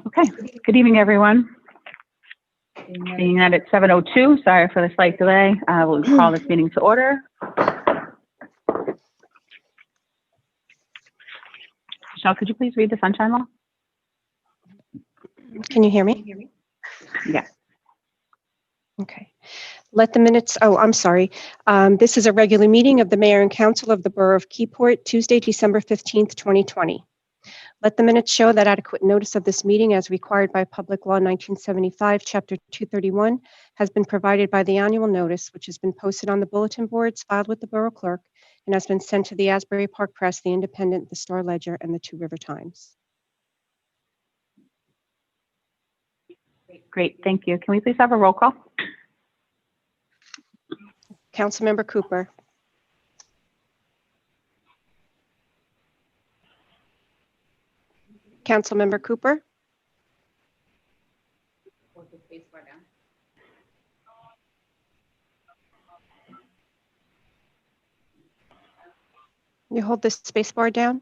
Okay, good evening, everyone. Being that it's 7:02, sorry for the slight delay. I will call this meeting to order. Michelle, could you please read the sunshine law? Can you hear me? Yes. Okay. Let the minutes, I'm sorry. This is a regular meeting of the Mayor and Council of the Borough of Keyport, Tuesday, December 15th, 2020. Let the minutes show that adequate notice of this meeting as required by Public Law 1975, Chapter 231, has been provided by the annual notice, which has been posted on the bulletin boards, filed with the Borough Clerk, and has been sent to the Asbury Park Press, the Independent, the Star Ledger, and the Two River Times. Great, thank you. Can we please have a roll call? Councilmember Cooper. Councilmember Cooper. You hold the space bar down.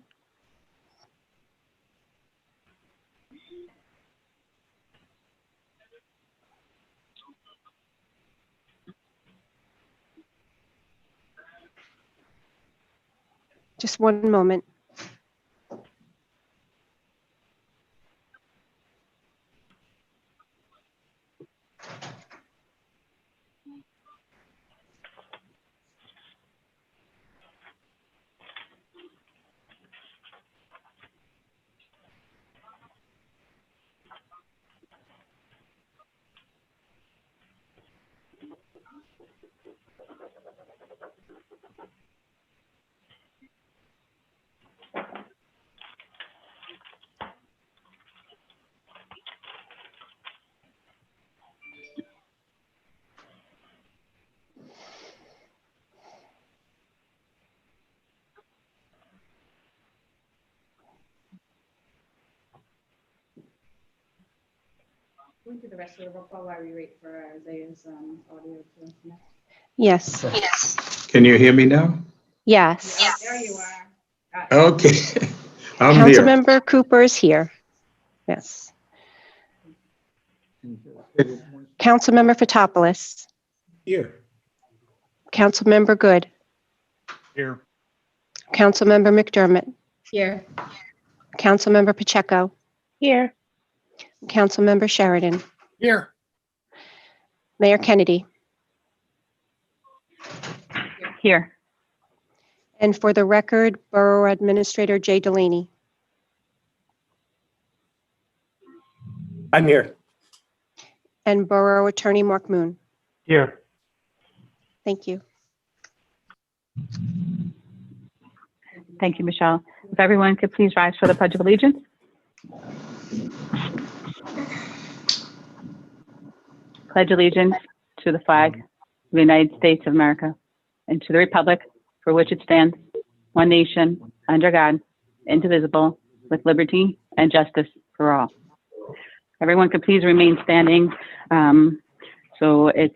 Just one moment. Going through the rest of the roll call while we wait for Isaiah's audio to connect. Yes. Can you hear me now? Yes. Yeah, there you are. Okay, I'm here. Councilmember Cooper is here. Yes. Councilmember Fotopoulos. Here. Councilmember Good. Here. Councilmember McDermott. Here. Councilmember Pacheco. Here. Councilmember Sheridan. Here. Mayor Kennedy. Here. And for the record, Borough Administrator Jay Delaney. I'm here. And Borough Attorney Mark Moon. Here. Thank you. Thank you, Michelle. If everyone could please rise for the Pledge of Allegiance. Pledge allegiance to the flag of the United States of America and to the republic for which it stands, one nation, under God, indivisible, with liberty and justice for all. Everyone could please remain standing. So it's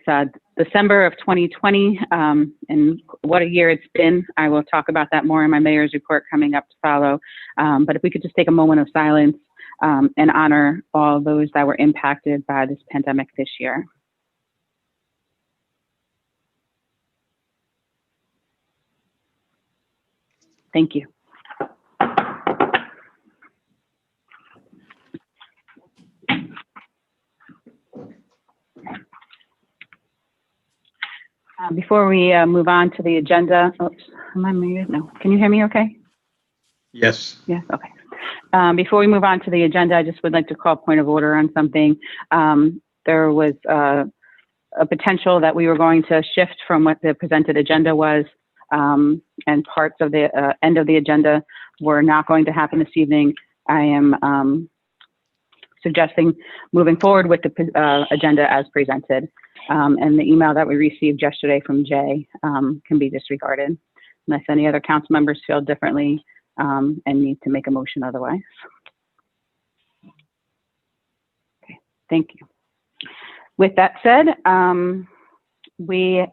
December of 2020, and what a year it's been. I will talk about that more in my mayor's report coming up to follow. But if we could just take a moment of silence and honor all those that were impacted by this pandemic this year. Thank you. Before we move on to the agenda, oops, am I muted? No. Can you hear me okay? Yes. Yes, okay. Before we move on to the agenda, I just would like to call point of order on something. There was a potential that we were going to shift from what the presented agenda was, and parts of the end of the agenda were not going to happen this evening. I am suggesting moving forward with the agenda as presented. And the email that we received yesterday from Jay can be disregarded unless any other council members feel differently and need to make a motion otherwise. Okay, thank you. With that said, we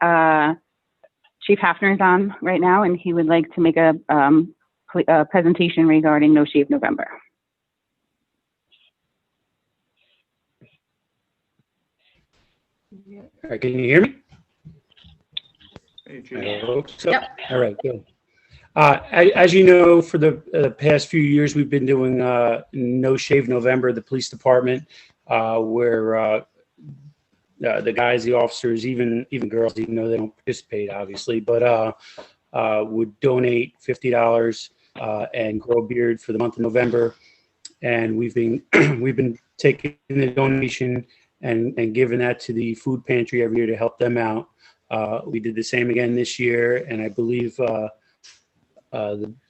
Chief Hafner is on right now, and he would like to make a presentation regarding No Shave November. All right, can you hear me? Hey, I Chief. hope so. Yep. All right, good. As you know, for the past few years, we've been doing No Shave November, the police department, where the guys, the officers, even girls, even though they don't participate, obviously, but would donate $50 and grow a beard for the month of November. And we've been taking the donation and giving that to the food pantry every year to help them out. We did the same again this year, and I believe the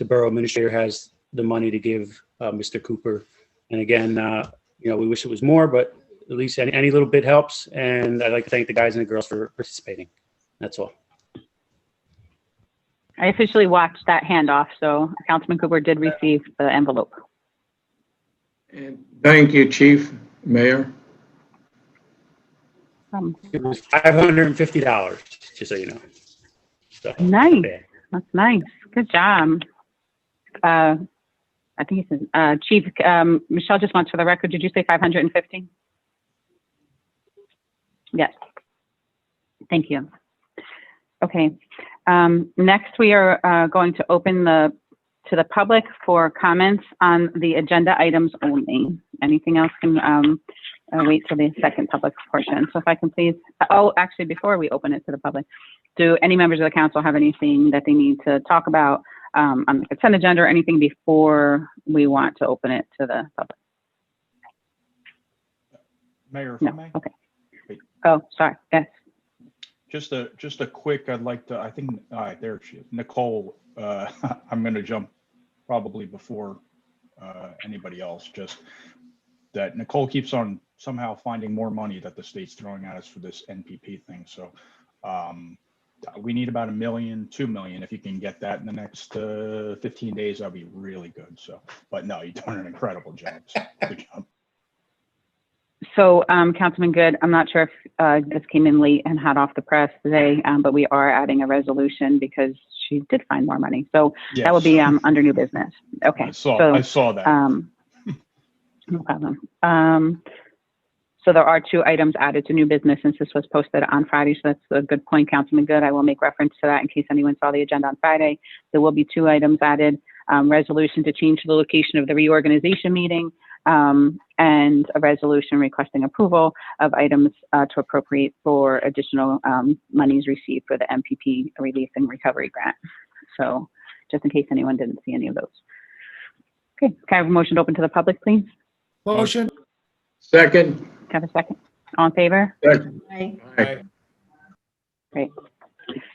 borough administrator has the money to give Mr. Cooper. And again, we wish it was more, but at least any little bit helps. And I'd like to thank the guys and the girls for participating. That's all. I officially watched that handoff, so Councilman Cooper did receive the envelope. And thank you, Chief, Mayor. It was $550, just so you know. So, Nice. okay. That's nice. Good job. I think he said, Chief, Michelle just wants for the record, did you say 550? Yes. Thank you. Okay. Next, we are going to open to the public for comments on the agenda items only. Anything else can wait for the second public portion. So if I can please, actually, before we open it to the public, do any members of the council have anything that they need to talk about on the consent agenda or anything before we want to open it to the public? Mayor, if No. I may, Okay. Wait. Oh, sorry. Yes. just a quick, I'd like to, I think, all right, there she is. Nicole, I'm going to jump probably before anybody else, just that Nicole keeps on somehow finding more money that the state's throwing at us for this NPP thing. So we need about $1 million, $2 million. If you can get that in the next 15 days, that'd be really good. So, but no, you're doing an incredible job. So, good job. So, Councilman Good, I'm not sure if this came in late and hot off the press today, but we are adding a resolution because she did find more money. So that will be Yes. under new business. Okay. I saw that. No problem. So there are 2 items added to new business since this was posted on Friday. So that's a good point, Councilman Good. I will make reference to that in case anyone saw the agenda on Friday. There will be 2 items added, resolution to change the location of the reorganization meeting, and a resolution requesting approval of items to appropriate for additional monies received for the MPP Relief and Recovery Grant. So just in case anyone didn't see any of those. Okay, can I have a motion to open to the public, please? Motion. Second. Can I have a second? All in favor? Second. Aye. Great.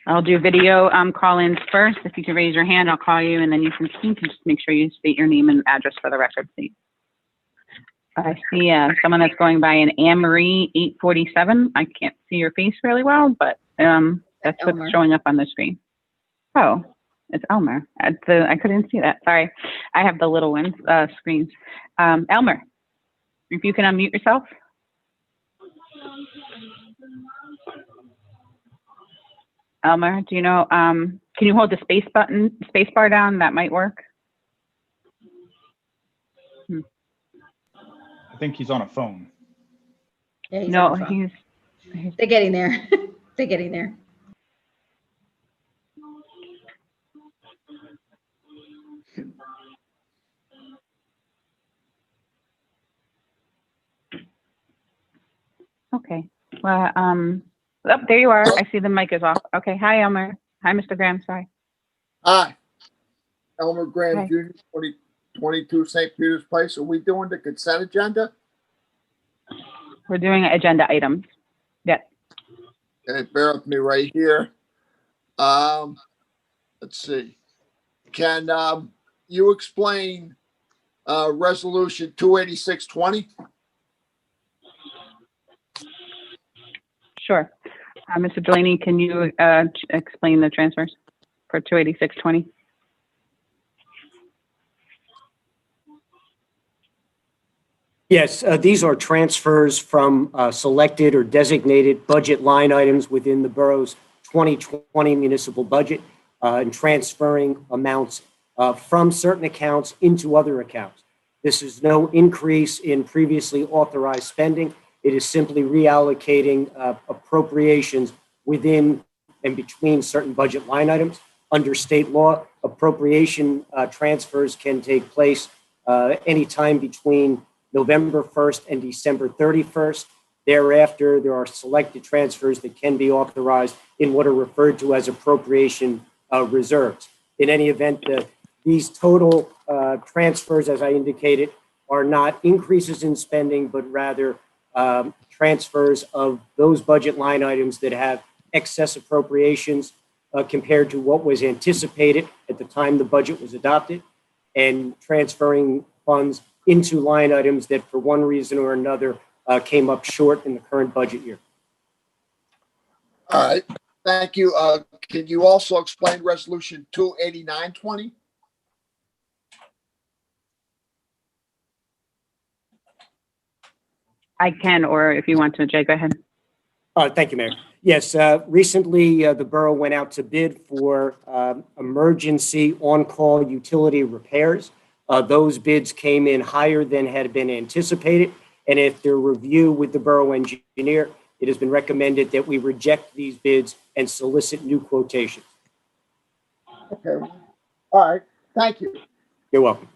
I'll do video call-ins first. If you could raise your hand, I'll call you, and then you can speak. Just make sure you state your name and address for the record, please. I see someone that's going by an Anne-Marie 847. I can't see your face really well, but that's Elmer. what's showing up on the screen. Oh, it's Elmer. I couldn't see that. Sorry. I have the little ones screens. Elmer, if you can unmute yourself. Elmer, do you know, can you hold the space bar down? That might work. I think he's on a phone. Yeah, he's No, on the phone. he's, They're getting there. They're getting there. okay. Well, oh, there you are. I see the mic is off. Okay. Hi, Elmer. Hi, Mr. Graham. Sorry. Hi, Elmer Graham Hi. Jr., 2022 St. Peter's Place. Are we doing the consent agenda? We're doing agenda items. Yes. Okay, bear with me right here. Let's see. Can you explain Resolution 28620? Sure. Mr. Delaney, can you explain the transfers for 28620? Yes, these are transfers from selected or designated budget line items within the borough's 2020 municipal budget and transferring amounts from certain accounts into other accounts. This is no increase in previously authorized spending. It is simply reallocating appropriations within and between certain budget line items. Under state law, appropriation transfers can take place anytime between November 1st and December 31st. Thereafter, there are selected transfers that can be authorized in what are referred to as appropriation reserves. In any event, these total transfers, as I indicated, are not increases in spending, but rather transfers of those budget line items that have excess appropriations compared to what was anticipated at the time the budget was adopted, and transferring funds into line items that for one reason or another came up short in the current budget year. All right, thank you. Can you also explain Resolution 28920? I can, or if you want to, Jay, go ahead. Thank you, Mayor. Yes, recently the borough went out to bid for emergency on-call utility repairs. Those bids came in higher than had been anticipated, and after review with the borough engineer, it has been recommended that we reject these bids and solicit new quotations. Okay, all right, thank you. You're welcome.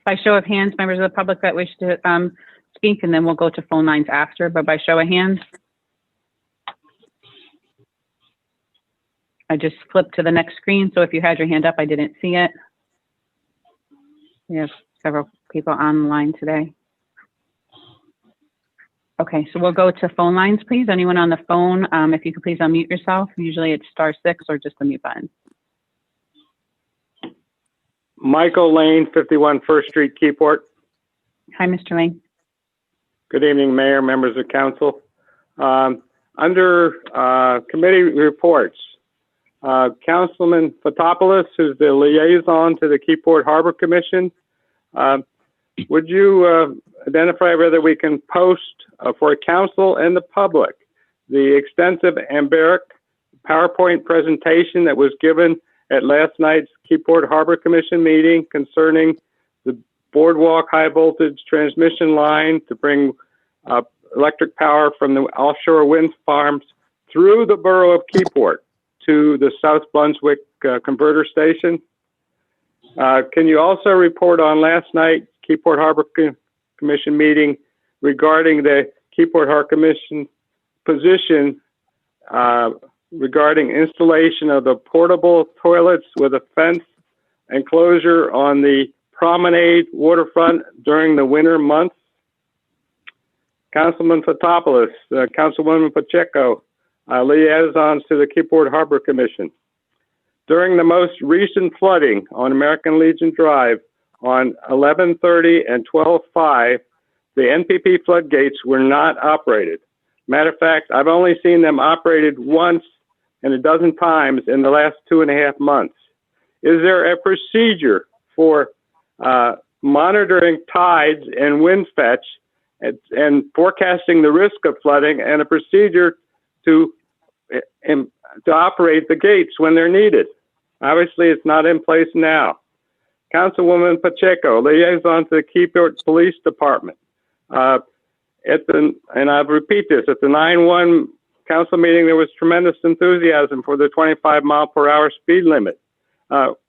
By show of hands, members of the public that wish to speak, and then we'll go to phone lines after, but by show of hands. I just flipped to the next screen, so if you had your hand up, I didn't see it. We have several people online today. Okay, so we'll go to phone lines, please. Anyone on the phone, if you could please unmute yourself. Usually it's *6 or just the mute button. Michael Lane, 51 First Street, Keyport. Hi, Mr. Lane. Good evening, Mayor, members of council. Under committee reports, Councilman Fotopoulos, who's the liaison to the Keyport Harbor Commission, would you identify whether we can post for council and the public the extensive Amberic PowerPoint presentation that was given at last night's Keyport Harbor Commission meeting concerning the boardwalk high voltage transmission line to bring electric power from the offshore wind farms through the borough of Keyport to the South Brunswick converter station? Can you also report on last night's Keyport Harbor Commission meeting regarding the Keyport Harbor Commission position regarding installation of the portable toilets with a fence enclosure on the promenade waterfront during the winter months? Councilman Fotopoulos, Councilwoman Pacheco, liaisons to the Keyport Harbor Commission. During the most recent flooding on American Legion Drive on 11/30 and 12/5, the NPP floodgates were not operated. Matter of fact, I've only seen them operated once and a dozen times in the last 2.5 months. Is there a procedure for monitoring tides and wind fetch and forecasting the risk of flooding, and a procedure to operate the gates when they're needed? Obviously, it's not in place now. Councilwoman Pacheco, liaison to the Keyport Police Department. And I'll repeat this, at the 9/1 council meeting, there was tremendous enthusiasm for the 25-mile-per-hour speed limit.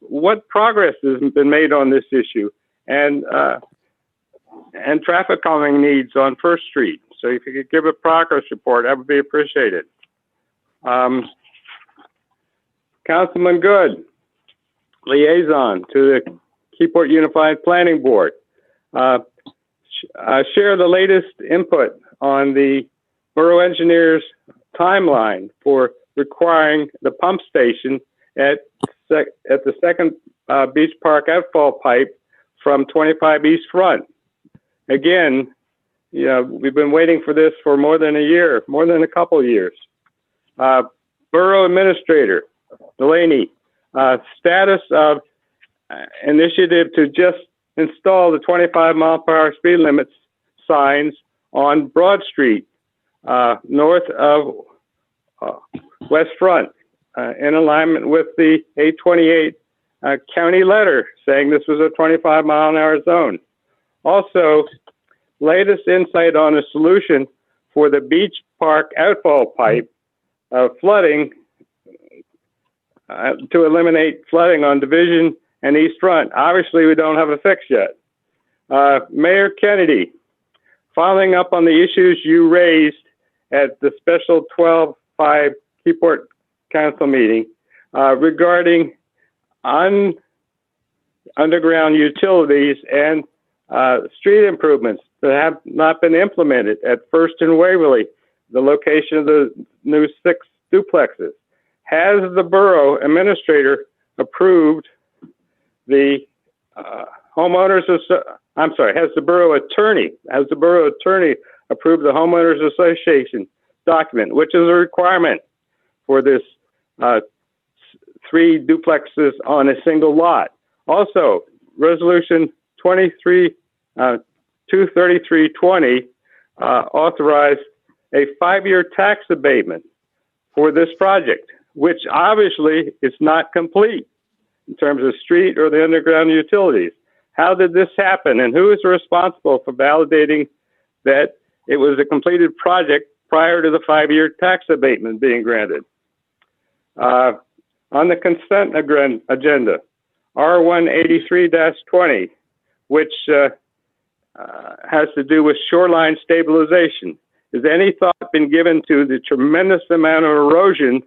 What progress has been made on this issue? And traffic calming needs on First Street. So if you could give a progress report, that would be appreciated. Councilman Good, liaison to the Keyport Unified Planning Board. Share the latest input on the borough engineer's timeline for requiring the pump station at the second Beach Park outfall pipe from 25 East Front. Again, you know, we've been waiting for this for more than a year, more than a couple of years. Borough Administrator Delaney, status of initiative to just install the 25-mile-per-hour speed limits signs on Broad Street, north of West Front, in alignment with the 828 county letter saying this was a 25-mile-an-hour zone. Also, latest insight on a solution for the Beach Park outfall pipe flooding to eliminate flooding on Division and East Front. Obviously, we don't have a fix yet. Mayor Kennedy, following up on the issues you raised at the special 12-5 Keyport Council meeting regarding underground utilities and street improvements that have not been implemented at First and Waverly, the location of the new 6 duplexes. Has the borough administrator approved the has the borough attorney approved the homeowners association document, which is a requirement for this 3 duplexes on a single lot. Also, resolution 23320 authorized a 5-year tax abatement for this project, which obviously is not complete in terms of street or the underground utilities. How did this happen, and who is responsible for validating that it was a completed project prior to the 5-year tax abatement being granted? On the consent agenda, R183-20, which has to do with shoreline stabilization. Has any thought been given to the tremendous amount of erosion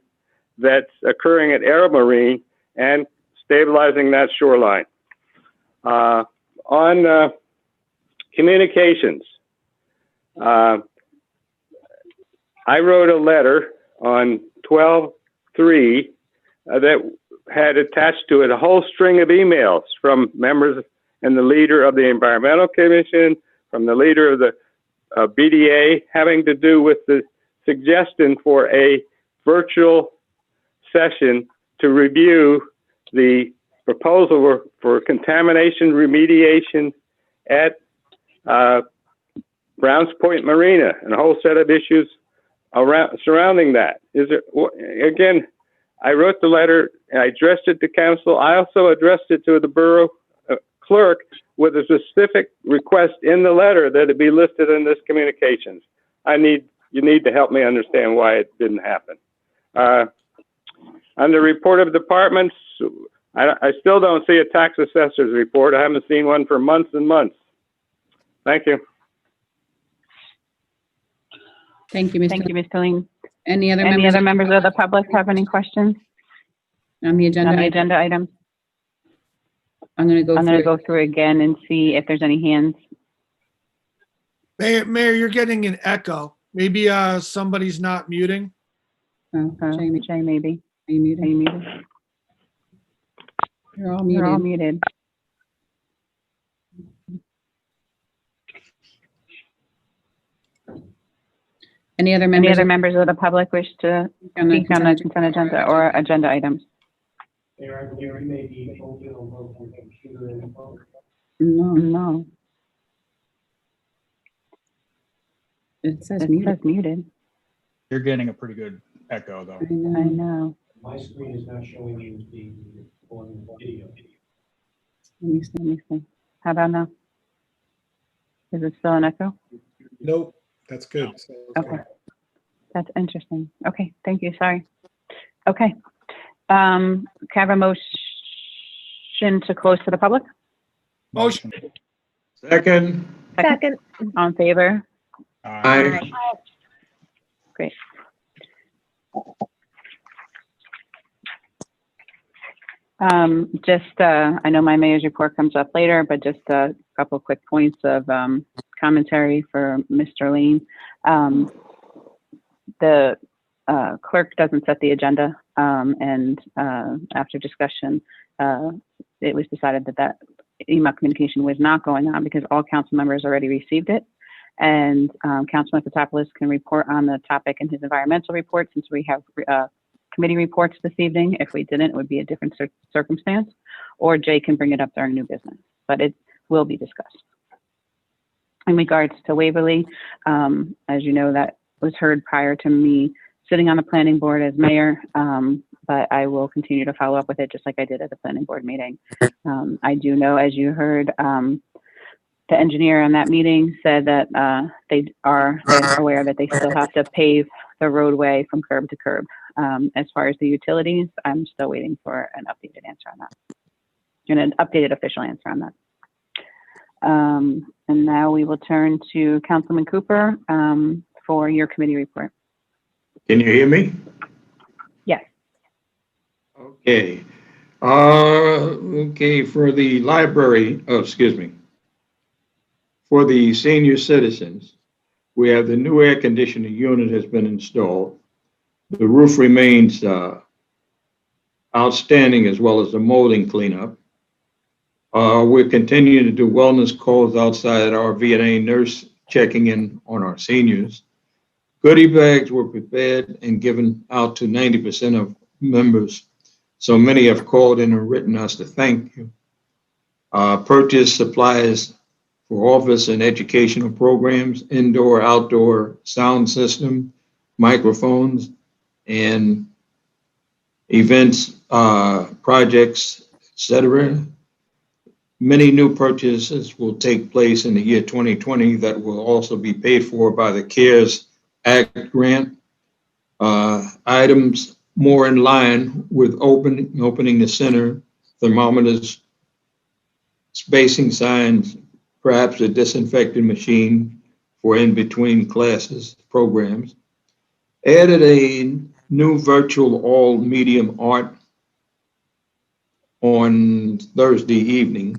that's occurring at Aero Marine and stabilizing that shoreline? On communications, I wrote a letter on 12/3 that had attached to it a whole string of emails from members and the leader of the Environmental Commission, from the leader of the BDA, having to do with the suggestion for a virtual session to review the proposal for contamination remediation at Browns Point Marina and a whole set of issues surrounding that. Again, I wrote the letter, I addressed it to council. I also addressed it to the borough clerk with a specific request in the letter that it be listed in this communications. You need to help me understand why it didn't happen. On the report of departments, I still don't see a tax assessor's report. I haven't seen one for months and months. Thank you. Thank you, Mr. Thank you, Ms. Tilling. Any other Any members other members of the public have any questions on the agenda? on the agenda items? I'm going to go I'm through. going to go through again and see if there's any hands. Mayor, you're getting an echo. Maybe somebody's not muting. Oh, Jamie, Jay, maybe. are you muted? Are you muted? You're all You're all muted. muted. Any other Any members other members of the public wish to on the speak on the consent consent agenda or agenda items? No, No, it says it muted. says muted. You're getting a pretty good echo, though. I know. I know. My screen is not showing you the on video. Let me see. Let me see. How about now? Is it still an echo? Nope, that's good. So it's Okay. good. That's interesting. Okay, thank you. Sorry. Okay. Can I have a motion to close to the public? Motion. Second. Second. All in favor? Aye. Great. I know my mayor's report comes up later, but just a couple quick points of commentary for Mr. Lane. The clerk doesn't set the agenda, and after discussion, it was decided that email communication was not going on because all council members already received it. And Councilman Fotopoulos can report on the topic in his environmental report since we have committee reports this evening. If we didn't, it would be a different circumstance. Or Jay can bring it up during new business. But will be discussed. In regards to Waverly, as you know, that was heard prior to me sitting on the planning board as mayor, but I will continue to follow up with it just like I did at the planning board meeting. I do know, as you heard, the engineer on that meeting said that they're aware that they still have to pave the roadway from curb to curb. As far as the utilities, I'm still waiting for an updated answer on that, and an updated official answer on that. And now we will turn to Councilman Cooper for your committee report. Can you hear me? Yes. Okay. Okay, for the library, for the senior citizens, we have the new air conditioning unit has been installed. The roof remains outstanding, as well as the molding cleanup. We're continuing to do wellness calls outside our VNA nurse checking in on our seniors. Goodie bags were prepared and given out to 90% of members. So many have called in and written us to thank you. Purchase supplies for office and educational programs, indoor, outdoor sound system, microphones, and events, projects, etc. Many new purchases will take place in the year 2020 that will also be paid for by the CARES Act grant. Items more in line with opening the center, thermometers, spacing signs, perhaps a disinfecting machine for in-between classes programs. Added a new virtual all medium art on Thursday evening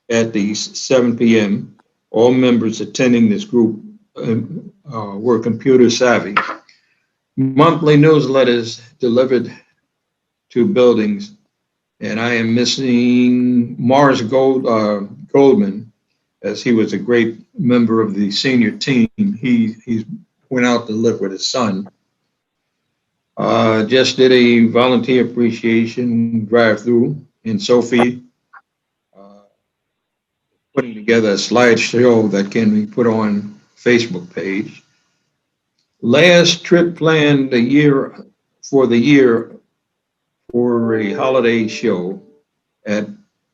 at the 7 p.m. All members attending this group were computer savvy. Monthly newsletters delivered to buildings, and I am missing Morris Goldman, as he was a great member of the senior team. He went out to live with his son. Just did a volunteer appreciation drive-through in Sophie, putting together a slideshow that can be put on Facebook page. Last trip planned for a holiday show at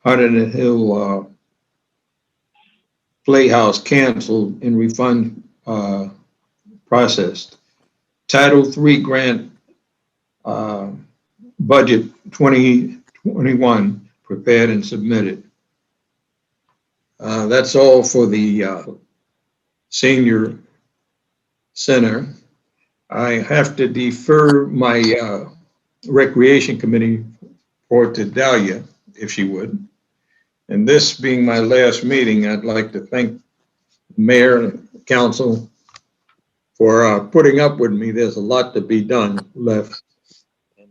Hunter Hill Playhouse canceled and refund processed. Title III grant budget 2021 prepared and submitted. That's all for the senior center. I have to defer my recreation committee report to Dahlia, if she would. And this being my last meeting, I'd like to thank the mayor and council for putting up with me. There's a lot to be done left. I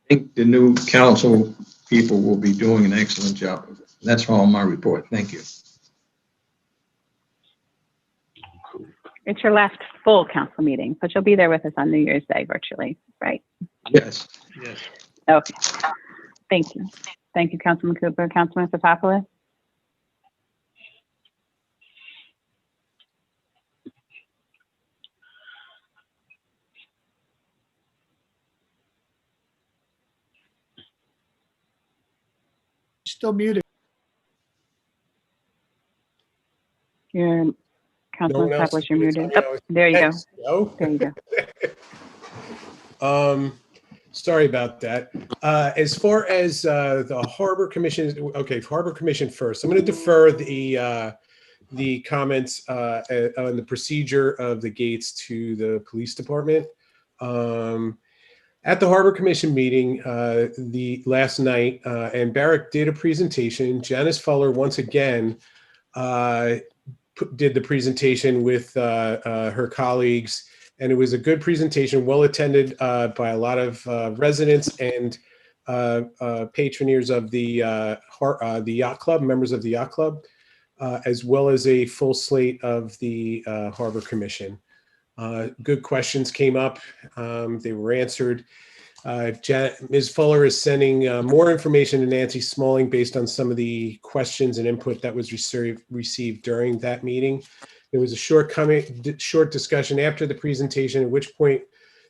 think the new council people will be doing an excellent job of it. That's all my report. Thank you. It's your last full council meeting, but you'll be there with us on New Year's Day virtually, right? Yes. Yes. Okay. Thank you. Thank you, Councilman Cooper. Councilman Fotopoulos? Still muted. You're Councilman Fotopoulos, you're muted. Oh, there you go. Oh. There you go. Sorry about that. As far as the Harbor Commission, okay, Harbor Commission first. I'm going to defer the comments on the procedure of the gates to the police department. At the Harbor Commission meeting the last night, and Barrick did a presentation. Janice Fuller once again did the presentation with her colleagues, and it was a good presentation, well attended by a lot of residents and patroniers of the yacht club, members of the yacht club, as well as a full slate of the Harbor Commission. Good questions came up. They were answered. Ms. Fuller is sending more information to Nancy Smalling based on some of the questions and input that was received during that meeting. There was a short discussion after the presentation, at which point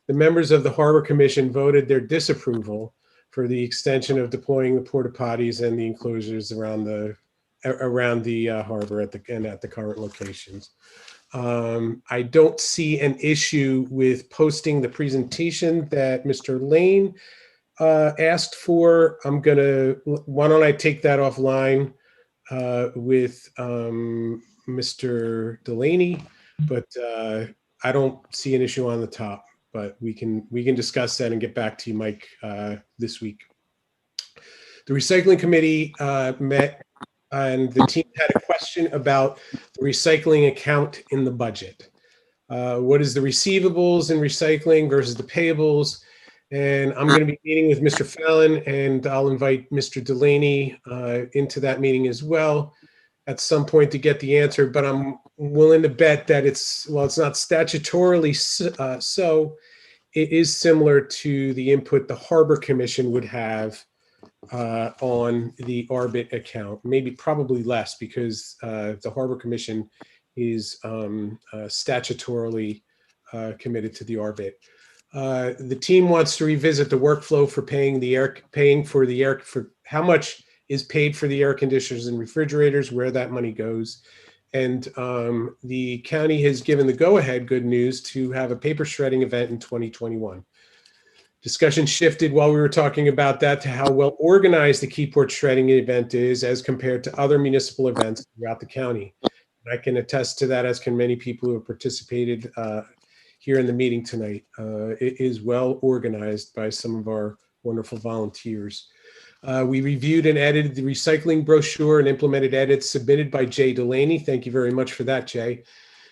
the members of the Harbor Commission voted their disapproval for the extension of deploying the porta potties and the enclosures around the harbor at the current locations. I don't see an issue with posting the presentation that Mr. Lane asked for. Why don't I take that offline with Mr. Delaney, but I don't see an issue on the top, but we can discuss that and get back to you, Mike, this week. The recycling committee met, and the team had a question about the recycling account in the budget. What is the receivables in recycling versus the payables? And I'm going to be meeting with Mr. Fallon, and I'll invite Mr. Delaney into that meeting as well at some point to get the answer. But I'm willing to bet that it's not statutorily so, it is similar to the input the Harbor Commission would have on the Arbit account, probably less, because the Harbor Commission is statutorily committed to the Arbit. The team wants to revisit the workflow for for how much is paid for the air conditioners and refrigerators, where that money goes. And the county has given the go-ahead, good news, to have a paper shredding event in 2021. Discussion shifted while we were talking about that to how well organized the Keyport shredding event is as compared to other municipal events throughout the county. And I can attest to that, as can many people who have participated here in the meeting tonight. It is well organized by some of our wonderful volunteers. We reviewed and edited the recycling brochure and implemented edits submitted by Jay Delaney. Thank you very much for that, Jay.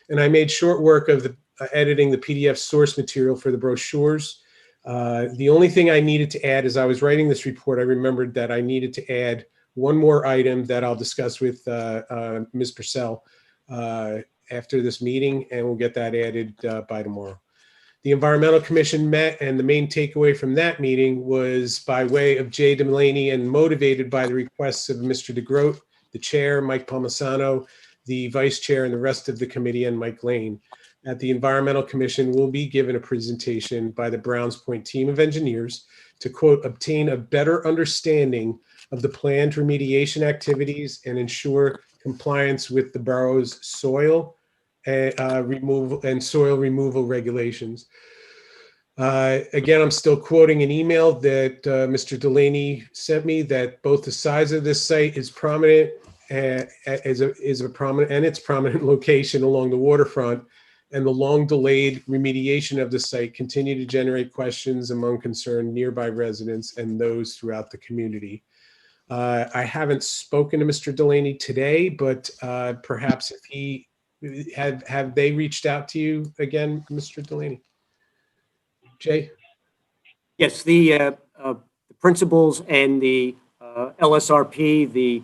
And I made short work of editing the PDF source material for the brochures. The only thing I needed to add, as I was writing this report, I remembered that I needed to add one more item that I'll discuss with Ms. Purcell after this meeting, and we'll get that added by tomorrow. The Environmental Commission met, and the main takeaway from that meeting was by way of Jay Delaney and motivated by the requests of Mr. DeGroat, the chair, Mike Palmisano, the vice chair, and the rest of the committee, and Mike Lane. At the Environmental Commission, will be given a presentation by the Browns Point team of engineers to, quote, obtain a better understanding of the planned remediation activities and ensure compliance with the borough's soil removal and soil removal regulations. Again, I'm still quoting an email that Mr. Delaney sent me, that both the size of this site is prominent, is a prominent location along the waterfront, and the long delayed remediation of the site continue to generate questions among concerned nearby residents and those throughout the community. I haven't spoken to Mr. Delaney today, but perhaps if he have they reached out to you again, Mr. Delaney? Jay? Yes, the principals and the LSRP, the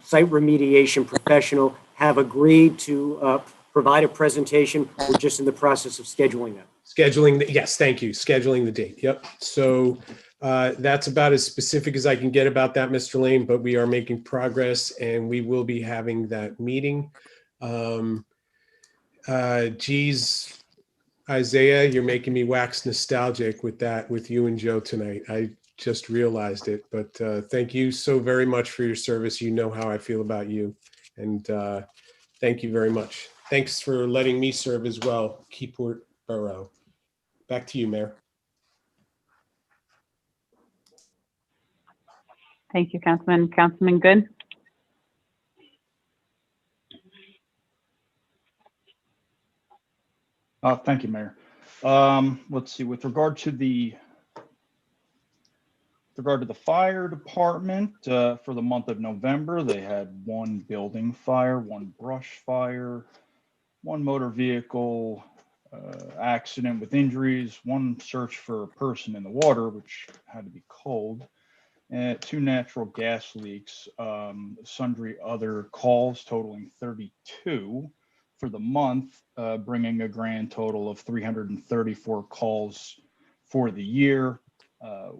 site remediation professional, have agreed to provide a presentation. We're just in the process of scheduling that. Yes, thank you. Scheduling the date. Yep. So that's about as specific as I can get about that, Mr. Lane, but we are making progress, and we will be having that meeting. Geez, Isaiah, you're making me wax nostalgic with that, with you and Joe tonight. I just realized it, but thank you so very much for your service. You know how I feel about you, and thank you very much. Thanks for letting me serve as well, Keyport Borough. Back to you, Mayor. Thank you, Councilman. Councilman Good? Thank you, Mayor. Let's see, with regard to the fire department, for the month of November, they had one building fire, one brush fire, one motor vehicle accident with injuries, one search for a person in the water, which had to be cold, and 2 natural gas leaks, sundry other calls totaling 32 for the month, bringing a grand total of 334 calls for the year.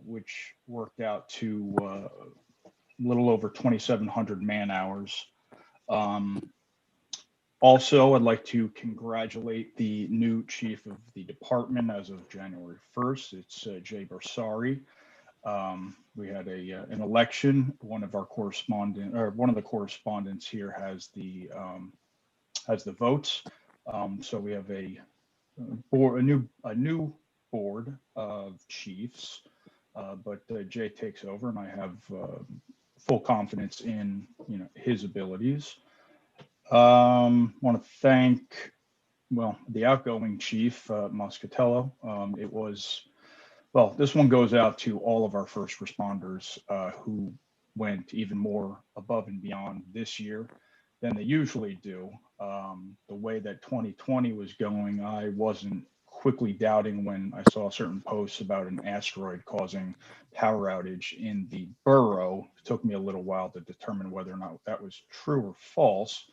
which worked out to a little over 2,700 man hours. Also, I'd like to congratulate the new chief of the department as of January 1st. It's Jay Bersari. We had an election. One of the correspondents here has the votes. So we have a new board of chiefs, but Jay takes over, and I have full confidence in his abilities. Want to thank the outgoing chief, Moscatello. This one goes out to all of our first responders who went even more above and beyond this year than they usually do. The way that 2020 was going, I wasn't quickly doubting when I saw certain posts about an asteroid causing power outage in the borough. It took me a little while to determine whether or not that was true or false,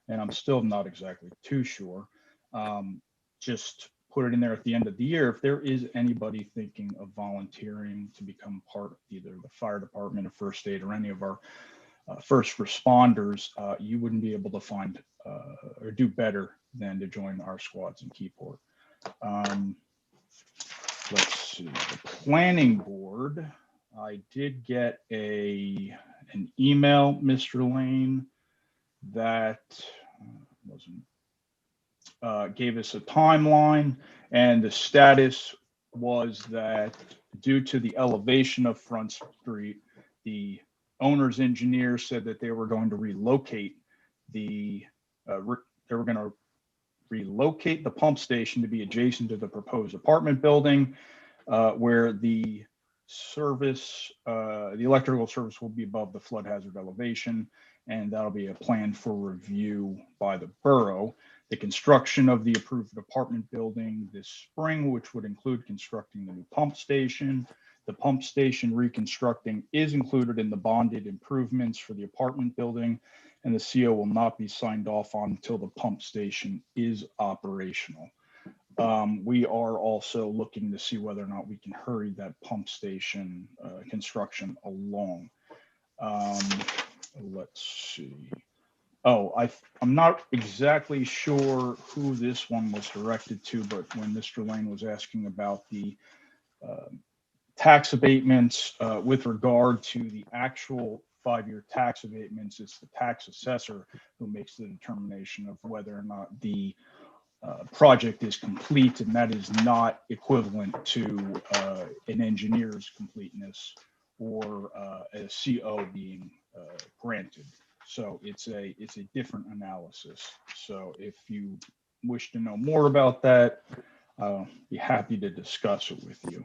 and I'm still not exactly too sure. Just put it in there at the end of the year. If there is anybody thinking of volunteering to become part of either the fire department or first aid or any of our first responders, you wouldn't be able to find or do better than to join our squads in Keyport. Let's see, the planning board. I did get an email, Mr. Lane, that gave us a timeline, and the status was that due to the elevation of Front Street, the owner's engineer said that they were going to relocate the pump station to be adjacent to the proposed apartment building, where the electrical service will be above the flood hazard elevation, and that'll be a plan for review by the borough. The construction of the approved apartment building this spring, which would include constructing the new pump station. The pump station reconstructing is included in the bonded improvements for the apartment building, and the CO will not be signed off on until the pump station is operational. We are also looking to see whether or not we can hurry that pump station construction along. Let's see. I'm not exactly sure who this one was directed to, but when Mr. Lane was asking about the tax abatements with regard to the actual 5-year tax abatements, it's the tax assessor who makes the determination of whether or not the project is complete, and that is not equivalent to an engineer's completeness or a CO being granted. So it's a different analysis. So if you wish to know more about that, I'll be happy to discuss it with you.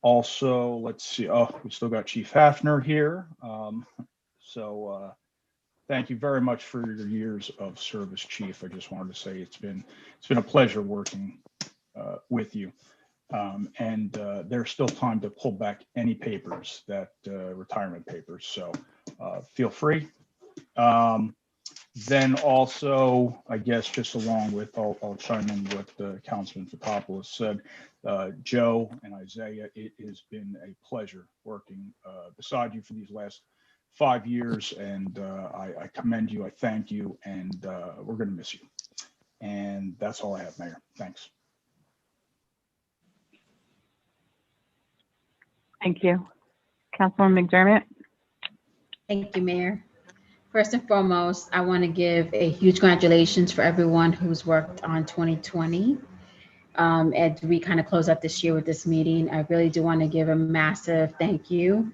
Also, let's see. We still got Chief Hafner here. Thank you very much for your years of service, Chief. I just wanted to say it's been a pleasure working with you. And there's still time to pull back any papers, retirement papers. So feel free. Then also, I guess, just along with, I'll chime in what Councilman Fotopoulos said. Joe and Isaiah, it has been a pleasure working beside you for these last 5 years, and I commend you, I thank you, and we're going to miss you. And that's all I have, Mayor. Thanks. Thank you. Councilwoman McDermott? Thank you, Mayor. First and foremost, I want to give a huge congratulations for everyone who's worked on 2020. As we kind of close out this year with this meeting, I really do want to give a massive thank you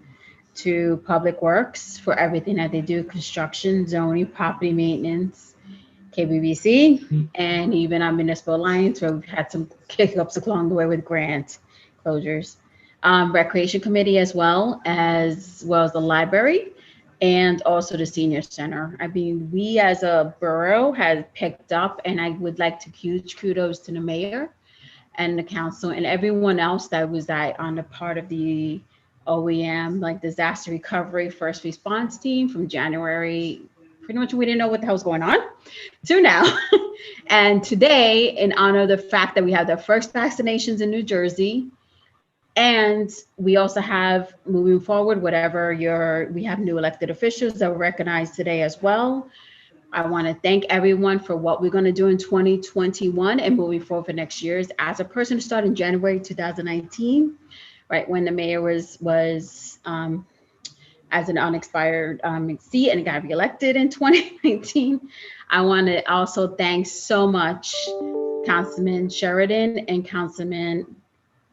to Public Works for everything that they do: construction, zoning, property maintenance, KBBC, and even our Municipal Alliance, where we've had some hiccups along the way with grant closures. Recreation Committee as well as the library, and also the Senior Center. I mean, we as a borough have picked up, and I would like to huge kudos to the mayor and the council and everyone else that was on the part of the OEM, like disaster recovery first response team from January. Pretty much we didn't know what the hell was going on to now. And today, in honor of the fact that we have the first vaccinations in New Jersey, And we also have, moving forward, we have new elected officials that were recognized today as well. I want to thank everyone for what we're going to do in 2021 and moving forward for next year's. As a person who started in January 2019, right when the mayor was as an unexpired seat and got reelected in 2019, I want to also thank so much Councilman Sheridan and Councilman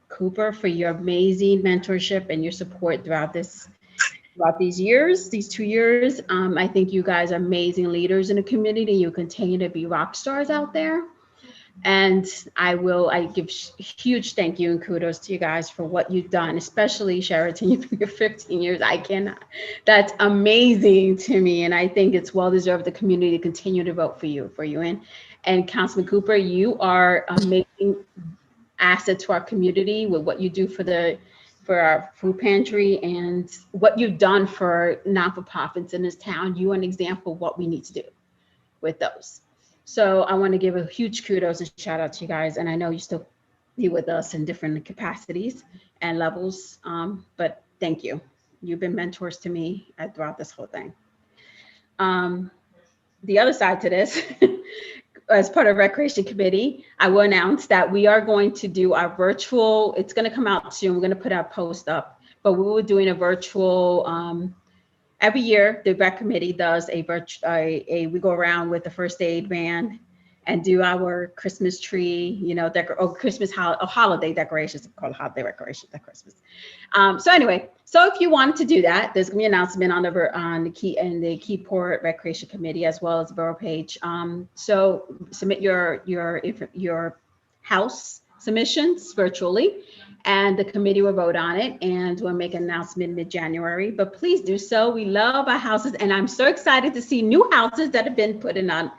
Cooper for your amazing mentorship and your support throughout these years, these 2 years. I think you guys are amazing leaders in the community. You continue to be rock stars out there. And I give huge thank you and kudos to you guys for what you've done, especially Sheraton. You've been here 15 years. That's amazing to me. And I think it's well deserved the community to continue to vote for you and Councilman Cooper, you are amazing asset to our community with what you do for our food pantry and what you've done for non-for-profits in this town. You are an example of what we need to do with those. So I want to give a huge kudos and shout out to you guys. And I know you still be with us in different capacities and levels, but thank you. You've been mentors to me throughout this whole thing. The other side to this, as part of Recreation Committee, I will announce that we are going to do our virtual, it's going to come out soon. We're going to put our post up, but we were doing a virtual, every year the Rec Committee does we go around with the first aid van and do our Christmas tree, holiday decorations, called holiday decorations at Christmas. So anyway, so if you want to do that, there's gonna be an announcement on the Keyport Recreation Committee as well as the borough page. So submit your house submissions virtually, and the committee will vote on it, and we'll make an announcement mid-January. But please do so. We love our houses, and I'm so excited to see new houses that have been put in on,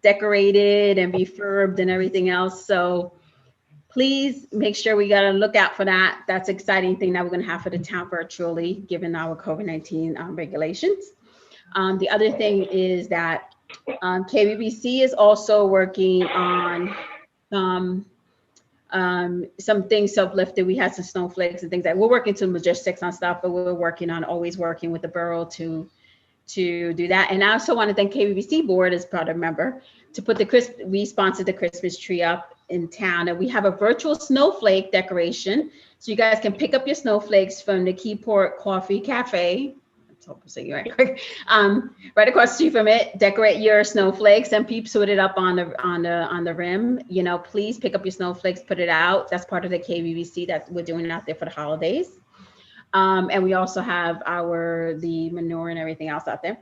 decorated and refurbed and everything else. So please make sure we got to look out for that. That's an exciting thing that we're going to have for the town virtually, given our COVID-19 regulations. The other thing is that KBBC is also working on some things uplifted. We had some snowflakes and things that we're working to logistics on stuff, but we're always working with the borough to do that. And I also want to thank KBBC board as part of member to put we sponsored the Christmas tree up in town, and we have a virtual snowflake decoration. So you guys can pick up your snowflakes from the Keyport Coffee Cafe. Right across the street from it, decorate your snowflakes and peeps put it up on the rim. Please pick up your snowflakes, put it out. That's part of the KBBC that we're doing out there for the holidays. And we also have the manure and everything else out there.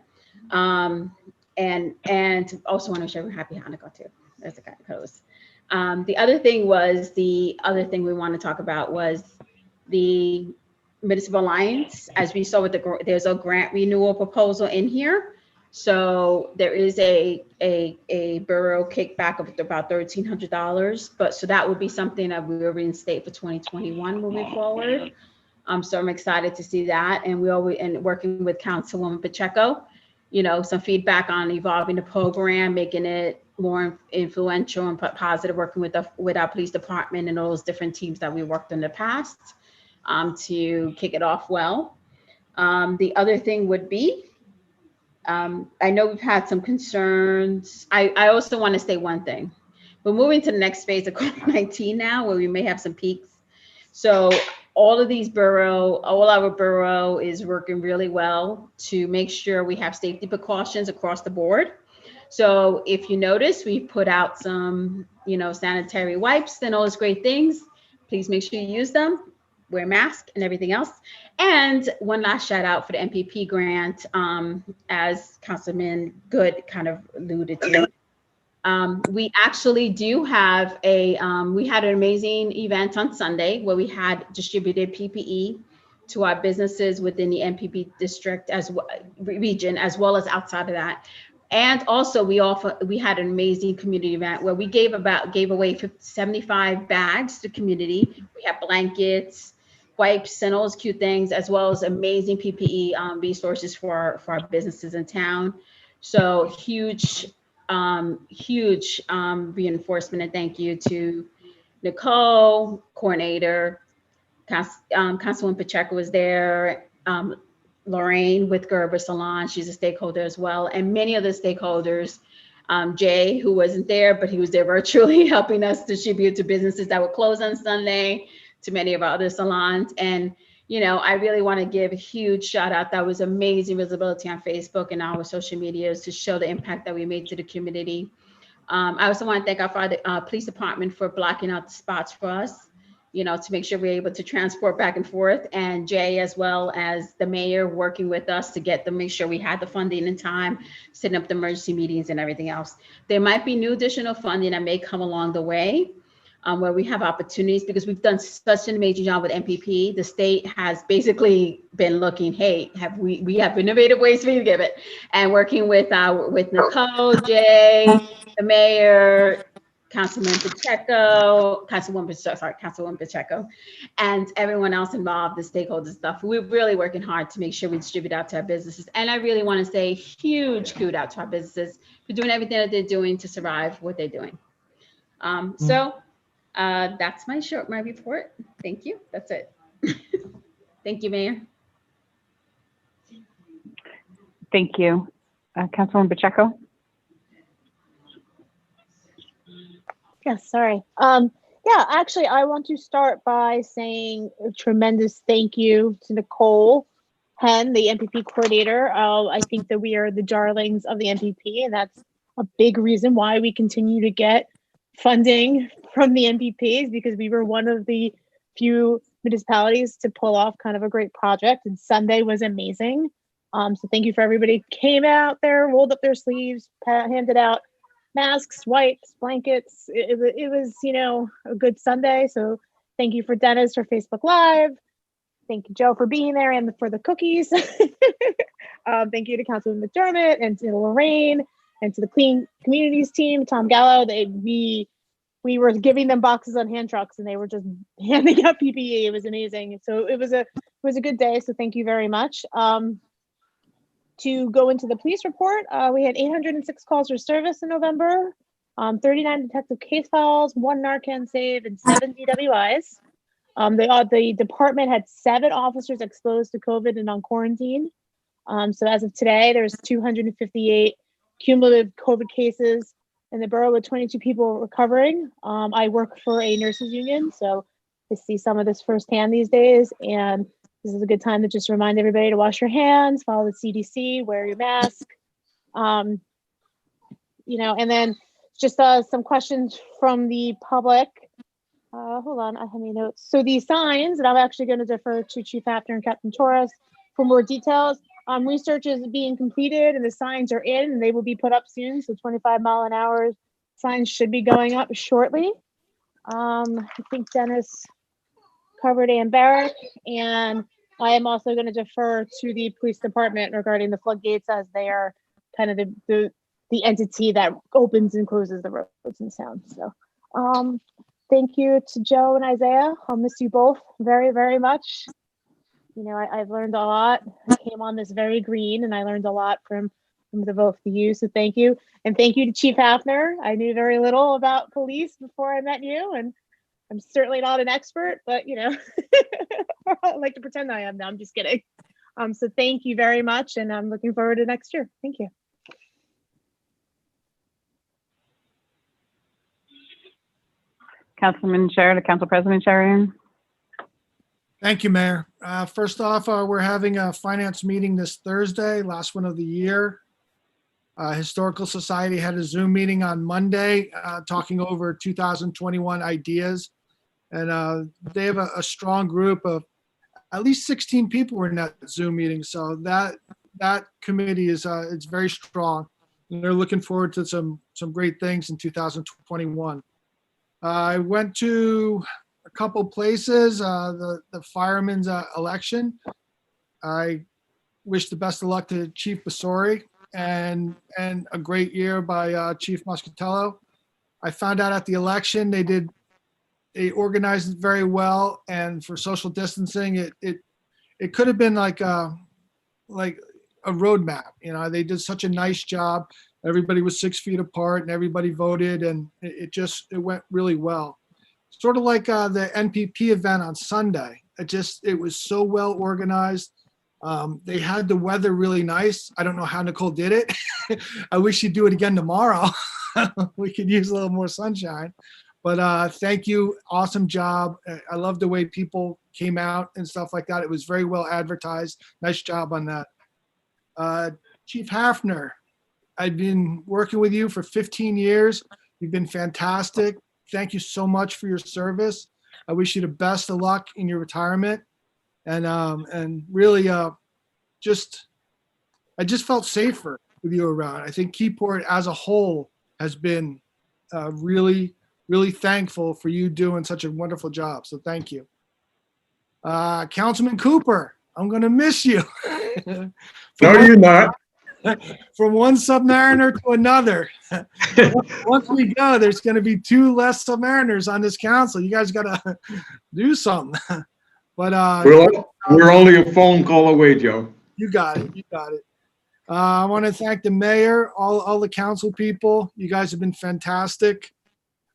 And also want to wish everyone happy Hanukkah too. That's the kind of close. The other thing we want to talk about was the Municipal Alliance. As we saw there's a grant renewal proposal in here. So there is a borough kickback of about $1,300, but so that would be something that we will reinstate for 2021 moving forward. So I'm excited to see that, and working with Councilwoman Pacheco, some feedback on evolving the program, making it more influential and positive, working with our police department and all those different teams that we worked in the past to kick it off well. The other thing would be, I know we've had some concerns. I also want to say one thing. We're moving to the next phase of COVID-19 now, where we may have some peaks. So all our borough is working really well to make sure we have safety precautions across the board. So if you notice, we put out some, sanitary wipes and all those great things. Please make sure you use them, wear masks and everything else. And one last shout out for the MPP grant, as Councilman Good kind of alluded to. We actually do have we had an amazing event on Sunday where we had distributed PPE to our businesses within the MPP district region, as well as outside of that. And also we had an amazing community event where we gave away 75 bags to the community. We have blankets, wipes, and all those cute things, as well as amazing PPE resources for our businesses in town. So huge reinforcement and thank you to Nicole, coordinator, Councilwoman Pacheco was there. Lorraine with Gerber Salon, she's a stakeholder as well. And many of the stakeholders, Jay, who wasn't there, but he was there virtually helping us distribute to businesses that were closed on Sunday, to many of our other salons. And, you know, I really want to give a huge shout out. That was amazing visibility on Facebook and our social medias to show the impact that we made to the community. I also want to thank our police department for blocking out the spots for us, you know, to make sure we're able to transport back and forth. And Jay, as well as the mayor, working with us to make sure we had the funding in time, setting up the emergency meetings and everything else. There might be new additional funding that may come along the way, where we have opportunities, because we've done such an amazing job with MPP. The state has basically been looking, hey, we have innovative ways for you to give it, and working with Nicole, Jay, the mayor, Councilwoman Pacheco, and everyone else involved, the stakeholders stuff. We're really working hard to make sure we distribute out to our businesses. And I really want to say huge kudos out to our businesses for doing everything that they're doing to survive what they're doing. That's my report. Thank you. That's it. Thank you, Mayor. Thank you. Councilwoman Pacheco? Yes, sorry. Yeah, actually, I want to start by saying a tremendous thank you to Nicole Henn, the MPP coordinator. I think that we are the darlings of the MPP, and that's a big reason why we continue to get funding from the MPPs, because we were one of the few municipalities to pull off kind of a great project, and Sunday was amazing. So thank you for everybody who came out there, rolled up their sleeves, handed out masks, wipes, blankets. It was, you know, a good Sunday. So thank you for Dennis for Facebook Live. Thank you, Joe, for being there and for the cookies. Thank you to Councilman McDermott and to Lorraine and to the Clean Communities team, Tom Gallo. We were giving them boxes on hand trucks and they were just handing out PPE. It was amazing. So it was a good day. So thank you very much. To go into the police report, we had 806 calls for service in November, 39 detective case files, 1 Narcan save, and 7 DWIs. The department had 7 officers exposed to COVID and on quarantine. So as of today, there's 258 cumulative COVID cases in the borough with 22 people recovering. I work for a nurses union, so I see some of this firsthand these days, and this is a good time to just remind everybody to wash your hands, follow the CDC, wear your mask. You know, and then just some questions from the public. Hold on, I have any notes. So these signs, and I'm actually going to defer to Chief Hafner and Captain Torres for more details. Research is being completed and the signs are in and they will be put up soon. So 25-mile-an-hour signs should be going up shortly. I think Dennis covered Ann Barrack, and I am also going to defer to the police department regarding the floodgates, as they are kind of the entity that opens and closes the roads in town. So thank you to Joe and Isaiah. I'll miss you both very, very much. You know, I've learned a lot. I came on this very green and I learned a lot from the both of you. So thank you. And thank you to Chief Hafner. I knew very little about police before I met you, and I'm certainly not an expert, but you know, I like to pretend I am. No, I'm just kidding. So thank you very much, and I'm looking forward to next year. Thank you. Councilman Sharon, Council President Sharon. Thank you, Mayor. First off, we're having a finance meeting this Thursday, last one of the year. Historical Society had a Zoom meeting on Monday, talking over 2021 ideas. And they have a strong group of at least 16 people were in that Zoom meeting. So that committee is it's very strong. And they're looking forward to some great things in 2021. I went to a couple places, the firemen's election. I wish the best of luck to Chief Basori and a great year by Chief Muscatello. I found out at the election they organized it very well, and for social distancing, it could have been like a roadmap. You know, they did such a nice job. Everybody was 6 feet apart, and everybody voted, and it went really well. Sort of like the NPP event on Sunday. It was so well organized. They had the weather really nice. I don't know how Nicole did it. I wish she'd do it again tomorrow. We could use a little more sunshine. But thank you. Awesome job. I love the way people came out and stuff like that. It was very well advertised. Nice job on that. Chief Hafner, I've been working with you for 15 years. You've been fantastic. Thank you so much for your service. I wish you the best of luck in your retirement. And really, I just felt safer with you around. I think Keyport as a whole has been really thankful for you doing such a wonderful job. So thank you. Councilman Cooper, I'm going to miss you. No, you're not. From one submariner to another. Once we go, there's going to be 2 less submariners on this council. You guys got to do something. But we're only a phone call away, Joe. You got it. You got it. I want to thank the mayor, all the council people. You guys have been fantastic.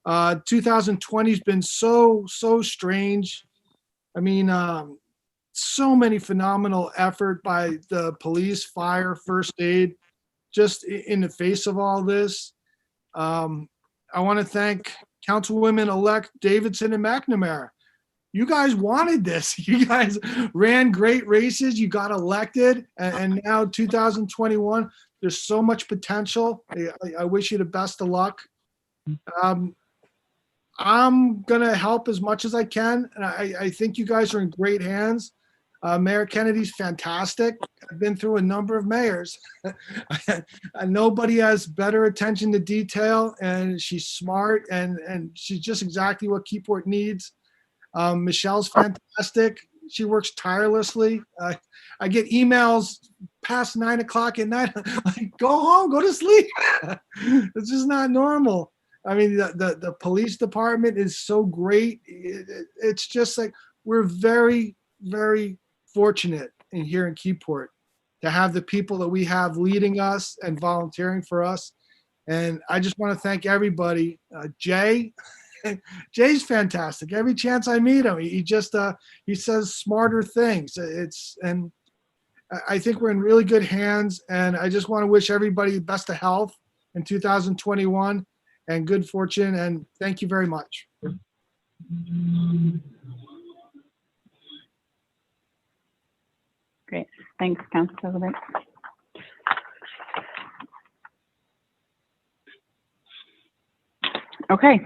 2020 has been so strange. I mean, so many phenomenal effort by the police, fire, first aid, just in the face of all this. I want to thank Councilwomen-elect Davidson and McNamara. You guys wanted this. You guys ran great races. You got elected, and now 2021, there's so much potential. I wish you the best of luck. I'm going to help as much as I can, and I think you guys are in great hands. Mayor Kennedy's fantastic. I've been through a number of mayors. Nobody has better attention to detail, and she's smart, and she's just exactly what Keyport needs. Michelle's fantastic. She works tirelessly. I get emails past 9 o'clock at night. Like, go home, go to sleep. It's just not normal. I mean, the police department is so great. It's just like, we're very fortunate here in Keyport to have the people that we have leading us and volunteering for us. And I just want to thank everybody. Jay's fantastic. Every chance I meet him, he just he says smarter things. And I think we're in really good hands. And I just want to wish everybody the best of health in 2021 and good fortune. And thank you very much. Great. Thanks, Councilor. Okay.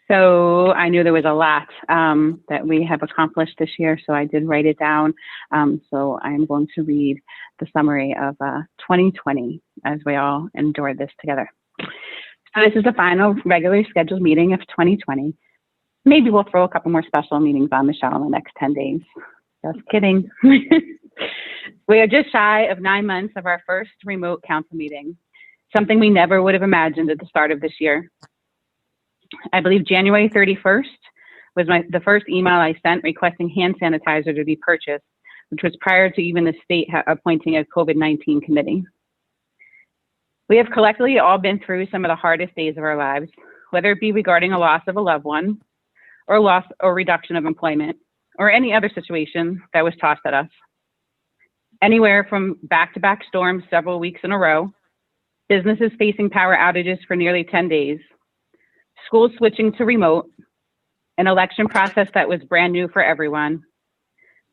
So I knew there was a lot that we have accomplished this year, so I did write it down. So I'm going to read the summary of 2020 as we all endured this together. So this is the final regularly scheduled meeting of 2020. Maybe we'll throw a couple more special meetings on Michelle in the next 10 days. Just kidding. We are just shy of 9 months of our first remote council meeting, something we never would have imagined at the start of this year. I believe January 31st was the first email I sent requesting hand sanitizer to be purchased, which was prior to even the state appointing a COVID-19 committee. We have collectively all been through some of the hardest days of our lives, whether it be regarding a loss of a loved one, or loss or reduction of employment, or any other situation that was tossed at us. Anywhere from back-to-back storms several weeks in a row, businesses facing power outages for nearly 10 days, schools switching to remote, an election process that was brand new for everyone,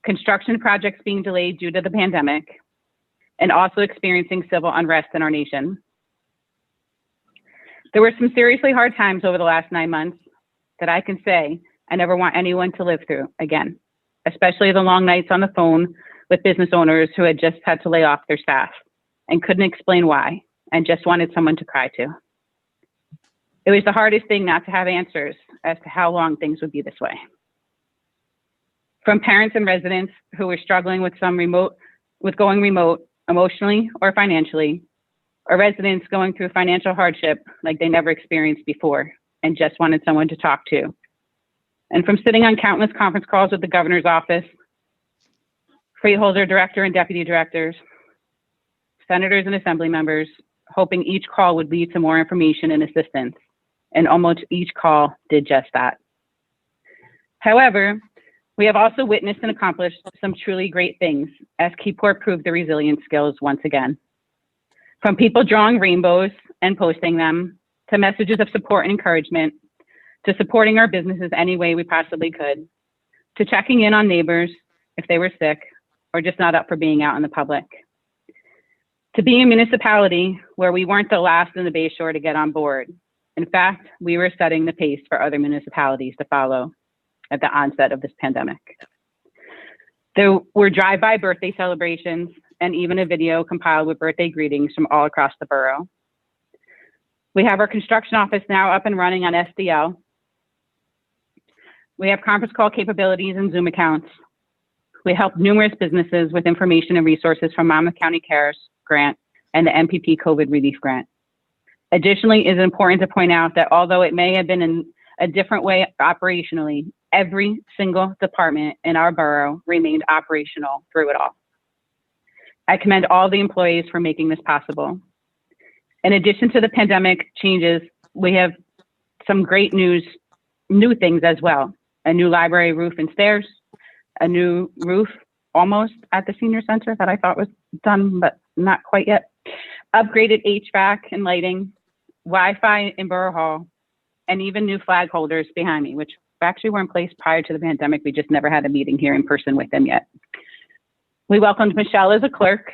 construction projects being delayed due to the pandemic, and also experiencing civil unrest in our nation. There were some seriously hard times over the last 9 months that I can say I never want anyone to live through again, especially the long nights on the phone with business owners who had just had to lay off their staff and couldn't explain why and just wanted someone to cry to. It was the hardest thing not to have answers as to how long things would be this way. From parents and residents who were struggling with going remote emotionally or financially, or residents going through financial hardship like they never experienced before and just wanted someone to talk to. And from sitting on countless conference calls with the governor's office, freeholder director and deputy directors, senators and assembly members, hoping each call would lead to more information and assistance. And almost each call did just that. However, We have also witnessed and accomplished some truly great things as Keyport proved their resilient skills once again. From people drawing rainbows and posting them, to messages of support and encouragement, to supporting our businesses any way we possibly could, to checking in on neighbors if they were sick or just not up for being out in the public. To being a municipality where we weren't the last in the Bay Shore to get on board. In fact, we were setting the pace for other municipalities to follow at the onset of this pandemic. There were drive-by birthday celebrations and even a video compiled with birthday greetings from all across the borough. We have our construction office now up and running on SDL. We have conference call capabilities and Zoom accounts. We help numerous businesses with information and resources from Monmouth County CARES grant and the MPP COVID relief grant. Additionally, it is important to point out that although it may have been in a different way operationally, every single department in our borough remained operational through it all. I commend all the employees for making this possible. In addition to the pandemic changes, we have some great new things as well. A new library roof and stairs, a new roof almost at the senior center that I thought was done, but not quite yet. Upgraded HVAC and lighting, Wi-Fi in Borough Hall, and even new flag holders behind me, which actually were in place prior to the pandemic. We just never had a meeting here in person with them yet. We welcomed Michelle as a clerk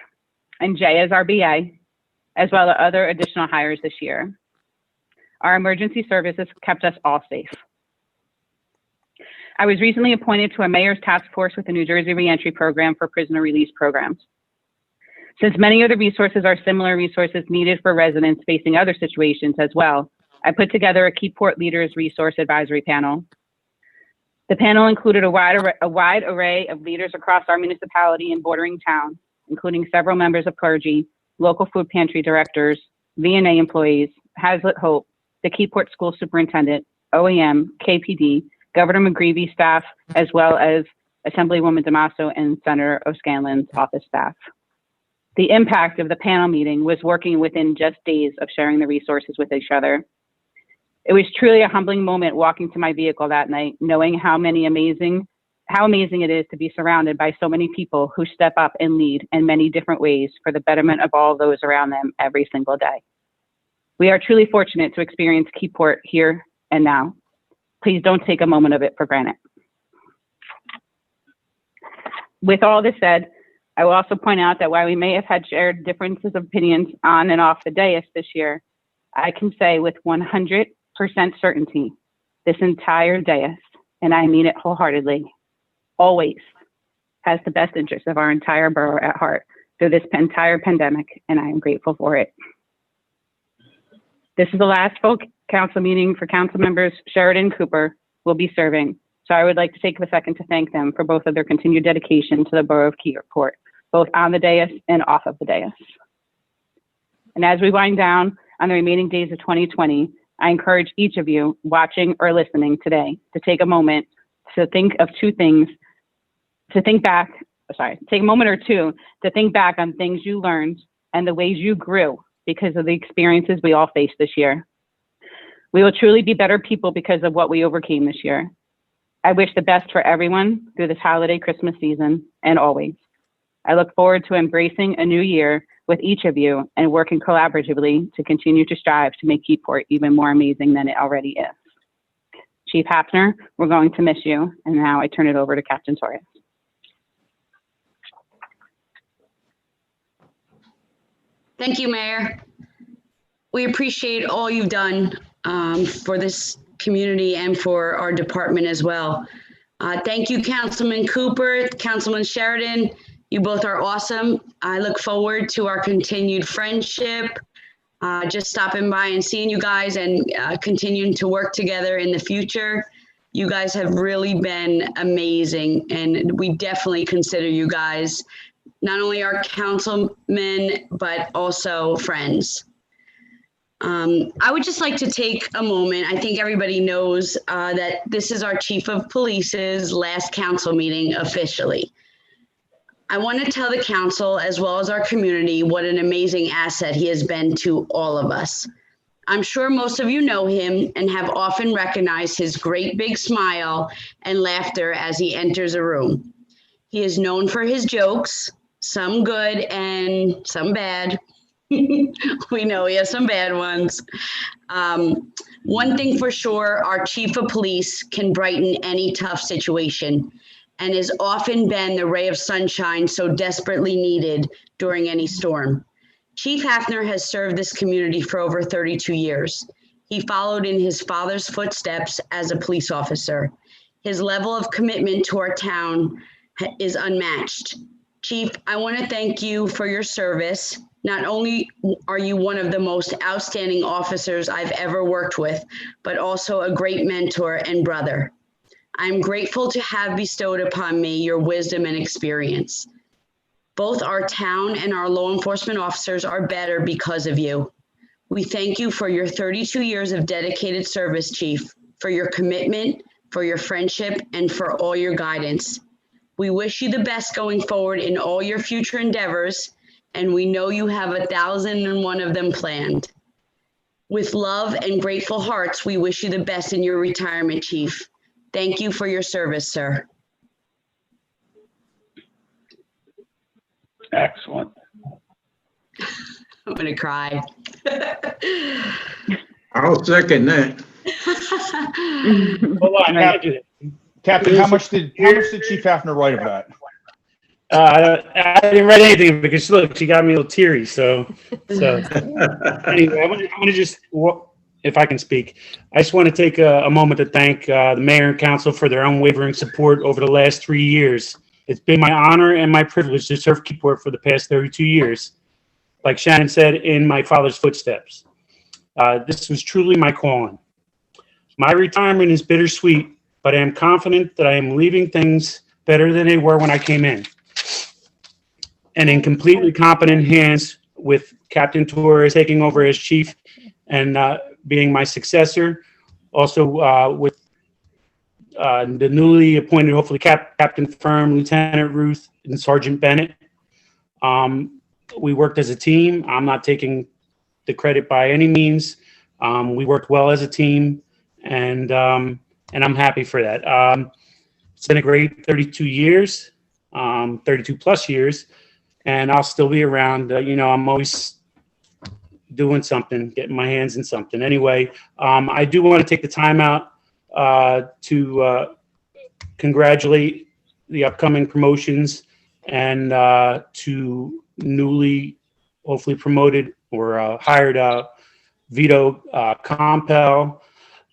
and Jay as our BA, as well as other additional hires this year. Our emergency services kept us all safe. I was recently appointed to a mayor's task force with the New Jersey Reentry Program for prisoner release programs. Since many of the resources are similar resources needed for residents facing other situations as well, I put together a Keyport Leaders Resource Advisory Panel. The panel included a wide array of leaders across our municipality and bordering town, including several members of clergy, local food pantry directors, V&A employees, Hazlitt Hope, the Keyport School Superintendent, OEM, KPD, Governor McGreevy staff, as well as Assemblywoman Damaso and Senator O'Scanlan's office staff. The impact of the panel meeting was working within just days of sharing the resources with each other. It was truly a humbling moment walking to my vehicle that night, knowing how amazing it is to be surrounded by so many people who step up and lead in many different ways for the betterment of all those around them every single day. We are truly fortunate to experience Keyport here and now. Please don't take a moment of it for granted. With all this said, I will also point out that while we may have had shared differences of opinions on and off the dais this year, I can say with 100% certainty, this entire dais, and I mean it wholeheartedly, always has the best interest of our entire borough at heart through this entire pandemic, and I am grateful for it. This is the last full council meeting for council members Sheridan and Cooper will be serving, so I would like to take a second to thank them for both of their continued dedication to the borough of Keyport, both on the dais and off of the dais. And as we wind down on the remaining days of 2020, I encourage each of you watching or listening today to take a moment to think of two things, take a moment or two to think back on things you learned and the ways you grew because of the experiences we all faced this year. We will truly be better people because of what we overcame this year. I wish the best for everyone through this holiday Christmas season and always. I look forward to embracing a new year with each of you and working collaboratively to continue to strive to make Keyport even more amazing than it already is. Chief Hafner, we're going to miss you. And now I turn it over to Captain Torres. Thank you, Mayor. We appreciate all you've done for this community and for our department as well. Thank you, Councilman Cooper, Councilman Sheridan. You both are awesome. I look forward to our continued friendship, just stopping by and seeing you guys and continuing to work together in the future. You guys have really been amazing, and we definitely consider you guys not only our councilmen, but also friends. I would just like to take a moment. I think everybody knows that this is our Chief of Police's last council meeting officially. I want to tell the council as well as our community what an amazing asset he has been to all of us. I'm sure most of you know him and have often recognized his great big smile and laughter as he enters a room. He is known for his jokes, some good and some bad. We know he has some bad ones. One thing for sure, our chief of police can brighten any tough situation and has often been the ray of sunshine so desperately needed during any storm. Chief Hafner has served this community for over 32 years. He followed in his father's footsteps as a police officer. His level of commitment to our town is unmatched. Chief, I want to thank you for your service. Not only are you one of the most outstanding officers I've ever worked with, but also a great mentor and brother. I'm grateful to have bestowed upon me your wisdom and experience. Both our town and our law enforcement officers are better because of you. We thank you for your 32 years of dedicated service, Chief, for your commitment, for your friendship, and for all your guidance. We wish you the best going forward in all your future endeavors, and we know you have 1,001 of them planned. With love and grateful hearts, we wish you the best in your retirement, Chief. Thank you for your service, sir. Excellent. I'm gonna cry. I'll second that. Hold on, I do that. Captain, how much did Chief Hafner write of that? I didn't write anything because look, she got me a little teary. So anyway, I'm gonna just, if I can speak, I just want to take a moment to thank the mayor and council for their unwavering support over the last 3 years. It's been my honor and my privilege to serve Keyport for the past 32 years. Like Shannon said, in my father's footsteps. This was truly my calling. My retirement is bittersweet, but I am confident that I am leaving things better than they were when I came in. And in completely competent hands with Captain Torres taking over as chief and being my successor. Also with the newly appointed, hopefully, Captain Firm, Lieutenant Ruth, and Sergeant Bennett. We worked as a team. I'm not taking the credit by any means. We worked well as a team, and I'm happy for that. It's been a great 32 years, 32 plus years, and I'll still be around. I'm always doing something, getting my hands in something. Anyway, I do want to take the time out to congratulate the upcoming promotions and to newly, hopefully promoted or hired Vito Compel.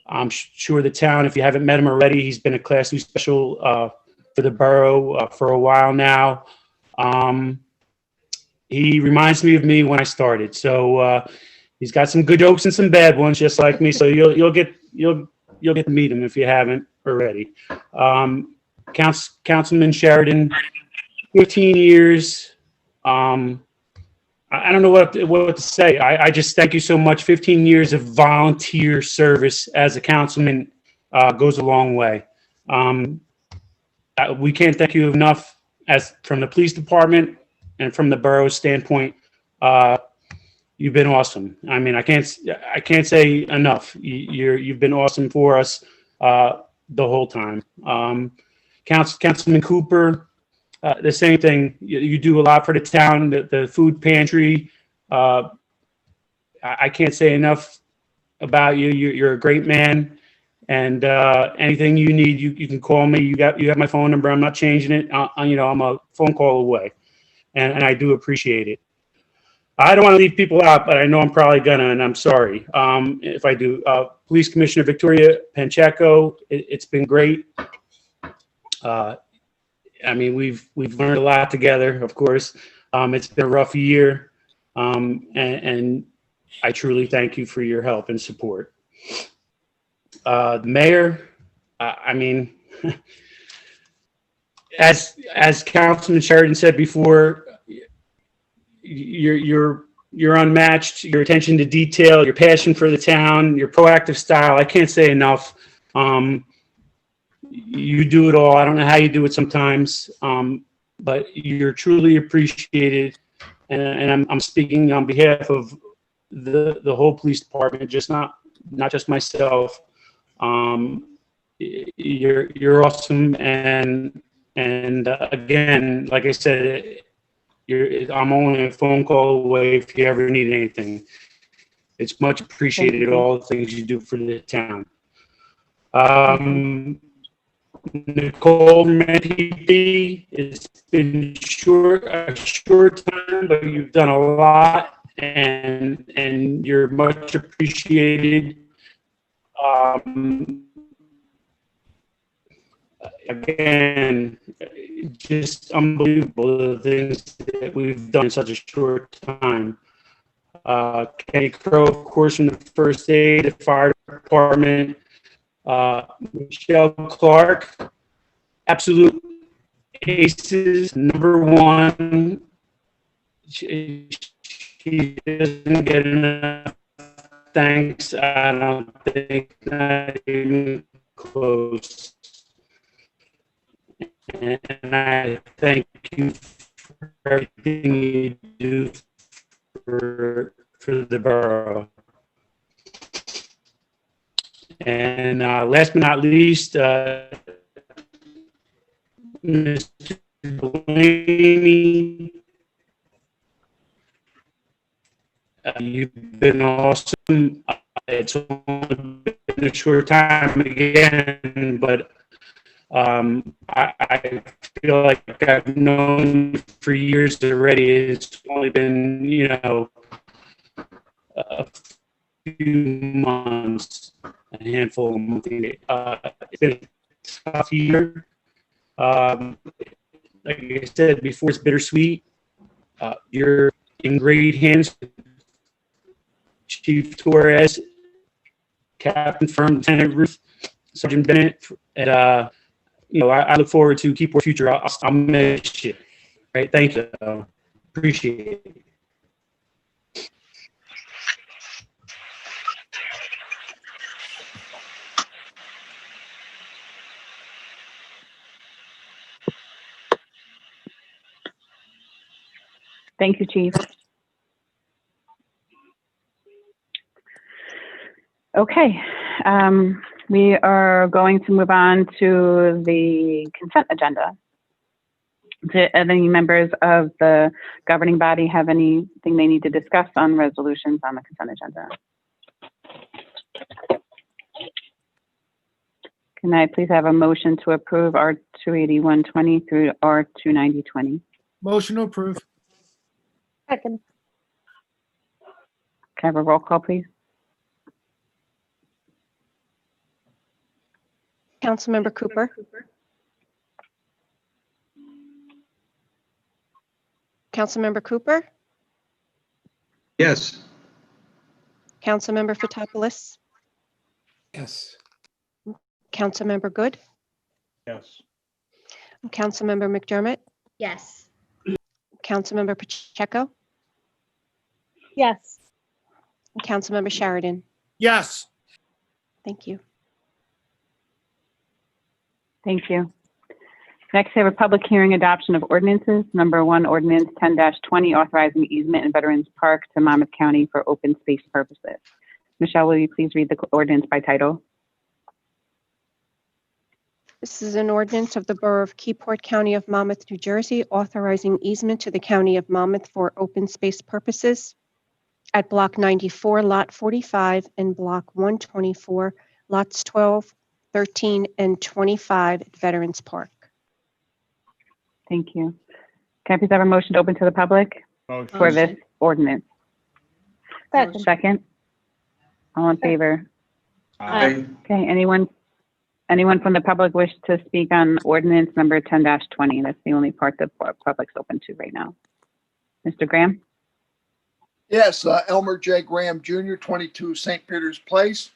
I'm sure the town, if you haven't met him already, he's been a Class 2 special for the borough for a while now. He reminds me of me when I started. So he's got some good jokes and some bad ones, just like me. So you'll get to meet him if you haven't already. Councilman Sheridan, 15 years. I don't know what to say. I just thank you so much. 15 years of volunteer service as a councilman goes a long way. We can't thank you enough as from the police department and from the borough standpoint. You've been awesome. I mean, I can't say enough. You've been awesome for us the whole time. Councilman Cooper, the same thing. You do a lot for the town. The food pantry. I can't say enough about you. You're a great man, and anything you need, you can call me. You have my phone number. I'm not changing it. I'm a phone call away, and I do appreciate it. I don't want to leave people out, but I know I'm probably gonna, and I'm sorry if I do. Police Commissioner Victoria Pancheco, it's been great. I mean, we've learned a lot together, of course. It's been a rough year, and I truly thank you for your help and support. The mayor, I mean, as Councilman Sheridan said before, you're unmatched. Your attention to detail, your passion for the town, your proactive style. I can't say enough. You do it all. I don't know how you do it sometimes, but you're truly appreciated. And I'm speaking on behalf of the whole police department, just not just myself. You're awesome, and again, like I said, I'm only a phone call away if you ever need anything. It's much appreciated, all the things you do for the town. Nicole from NTP, it's been a short time, but you've done a lot, and you're much appreciated. Again, just unbelievable the things that we've done in such a short time. Kenny Crow, of course, from the first aid, the fire department, Michelle Clark, absolute aces, #1. She doesn't get enough thanks. I don't think, not even close. And I thank you for everything you do for the borough. And last but not least, Mr. Delaney, you've been awesome. It's only been a short time again, but I feel like I've known you for years already. It's only been, a few months, a handful of months. It's been a tough year. Like I said before, it's bittersweet. You're in great hands, Chief Torres, Captain Firm, Lieutenant Ruth, Sergeant Bennett, and I look forward to Keyport future. I'll miss you. Right? Thank you. Appreciate it. Thank you, Chief. Okay, we are going to move on to the consent agenda. Do any members of the governing body have anything they need to discuss on resolutions on the consent agenda? Can I please have a motion to approve R28120 through R29020? Motion to approve. Second. Can I have a roll call, please? Councilmember Cooper. Councilmember Cooper. Yes. Councilmember Fotopoulos. Yes. Councilmember Good. Yes. Councilmember McDermott. Yes. Councilmember Pacheco. Yes. Councilmember Sheridan. Yes. Thank you. Thank you. Next, we have a public hearing adoption of ordinances. #1, Ordinance 10-20, authorizing easement in Veterans Park to Monmouth County for open space purposes. Michelle, will you please read the ordinance by title? This is an ordinance of the Borough of Keyport, County of Monmouth, New Jersey, authorizing easement to the County of Monmouth for open space purposes at Block 94, Lot 45, and Block 124, Lots 12, 13, and 25 at Veterans Park. Thank you. Can I please have a motion to open to the public Motion. for this ordinance? Second. Second? All in favor? Aye. Okay, anyone from the public wish to speak on ordinance number 10-20? That's the only part the public's open to right now. Mr. Graham? Yes, Elmer J. Graham Jr., 22 St. Peter's Place.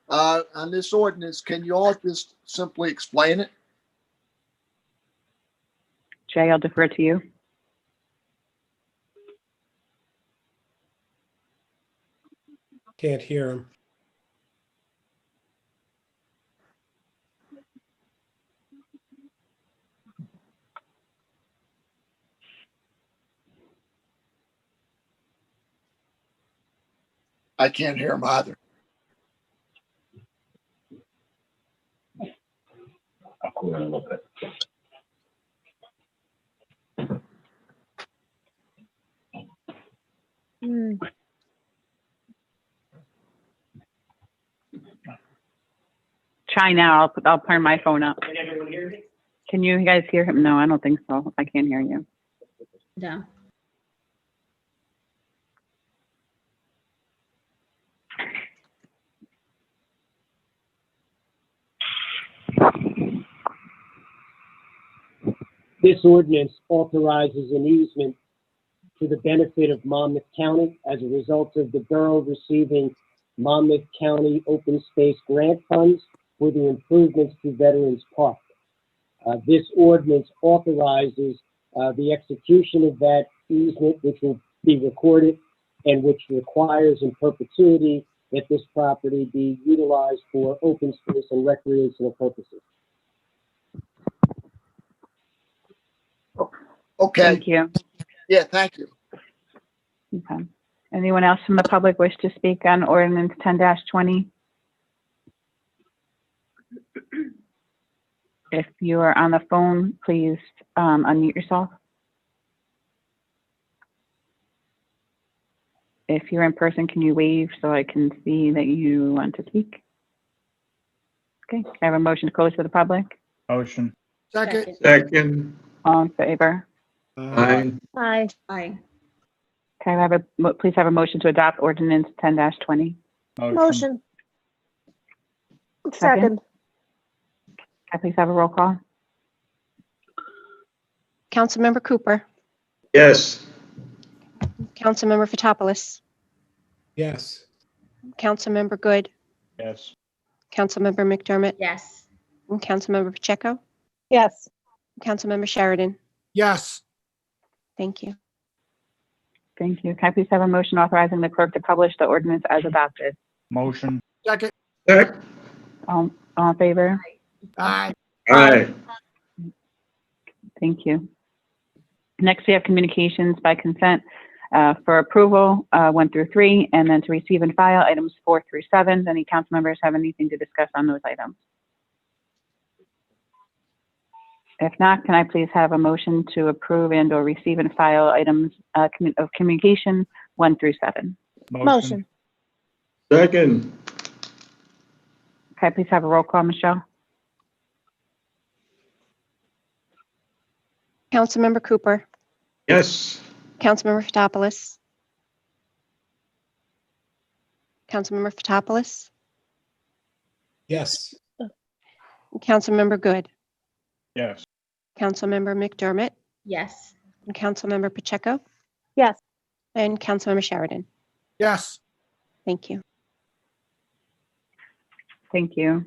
On this ordinance, can you all just simply explain it? Jay, I'll defer to you. Can't hear him. I can't hear him either. I'll cool it a little bit. Hmm. Try now. I'll turn my phone up. Can you guys hear him? No, I don't think so. I can't hear you. No. This ordinance authorizes an easement to the benefit of Monmouth County as a result of the borough receiving Monmouth County Open Space Grant Funds for the improvements to Veterans Park. This ordinance authorizes the execution of that easement, which will be recorded and which requires in perpetuity that this property be utilized for open space and recreational purposes. Okay, Thank you. yeah, thank you. Okay. Anyone else from the public wish to speak on ordinance 10-20? If you are on the phone, please unmute yourself. If you're in person, can you wave so I can see that you want to speak? Okay, can I have a motion to close to the public? Motion. Second. Second. All in favor? Aye. Aye. Aye. Can I have please have a motion to adopt ordinance 10-20? Motion. Second. Second. Can I please have a roll call? Councilmember Cooper, Yes. Councilmember Fotopoulos, Yes. Councilmember Good, Yes. Councilmember McDermott, Yes. and Councilmember Pacheco, Yes. Councilmember Sheridan. Yes. Thank you. Thank you. Can I please have a motion authorizing the clerk to publish the ordinance as adopted? Motion. Second. Second. All in favor? Aye. Aye. Thank you. Next, we have communications by consent for approval, 1 through 3, and then to receive and file items 4 through 7. Does any council members have anything to discuss on those items? If not, can I please have a motion to approve and or receive and file items of communication 1 through 7? Motion. Second. Can I please have a roll call, Michelle? Councilmember Cooper, Yes. Councilmember Fotopoulos, Councilmember Fotopoulos, Yes. Councilmember Good, Yes. Councilmember McDermott, Yes. and Councilmember Pacheco, Yes. and Councilmember Sheridan. Yes. Thank you. Thank you.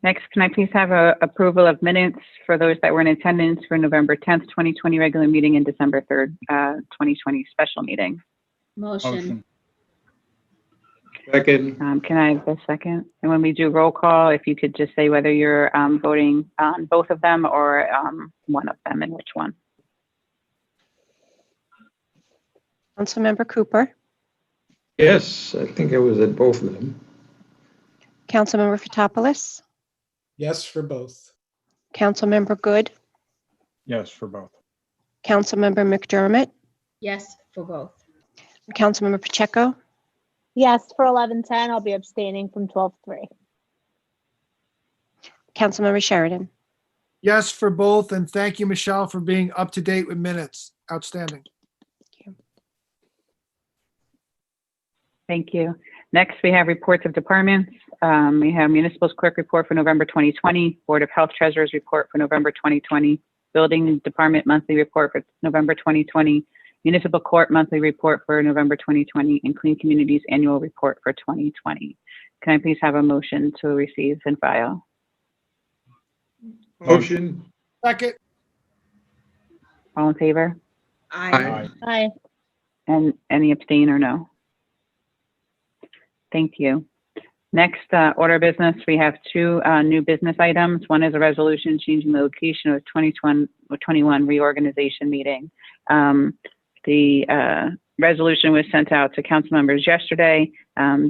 Next, can I please have approval of minutes for those that were in attendance for November 10th, 2020 regular meeting and December 3rd, 2020 special meeting? Motion. Second. Can I have a second? And when we do roll call, if you could just say whether you're voting on both of them or one of them and which one. Councilmember Cooper, Yes, I think I was at both of them. Councilmember Fotopoulos, Yes for both. Councilmember Good, Yes for both. Councilmember McDermott, Yes for both. and Councilmember Pacheco, Yes, for 11:10, I'll be abstaining from 12:3. Councilmember Sheridan. Yes for both. And thank you, Michelle, for being up to date with minutes. Outstanding. Thank you. Next, we have reports of departments. We have Municipal Clerk Report for November 2020, Board of Health Treasurer's Report for November 2020, Building Department Monthly Report for November 2020, Municipal Court Monthly Report for November 2020, and Clean Communities Annual Report for 2020. Can I please have a motion to receive and file? Motion. Second. All in favor? Aye. Aye. And any abstain or no? Thank you. Next, order of business, we have 2 new business items. One is a resolution changing the location of 2021 reorganization meeting. The resolution was sent out to council members yesterday.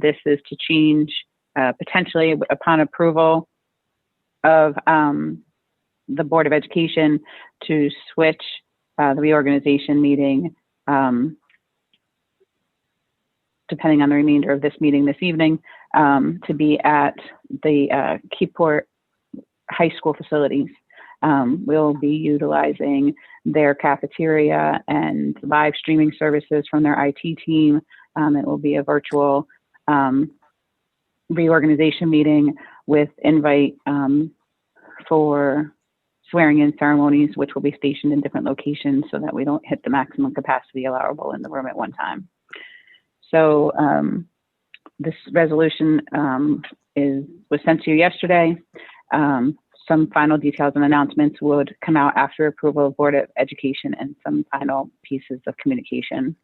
This is to change potentially upon approval of the Board of Education to switch the reorganization meeting, depending on the remainder of this meeting this evening, to be at the Keyport High School facilities. We'll be utilizing their cafeteria and live streaming services from their IT team. It will be a virtual reorganization meeting with invite for swearing in ceremonies, which will be stationed in different locations so that we don't hit the maximum capacity allowable in the room at one time. So this resolution was sent to you yesterday. Some final details and announcements would come out after approval of Board of Education and some final pieces of communication.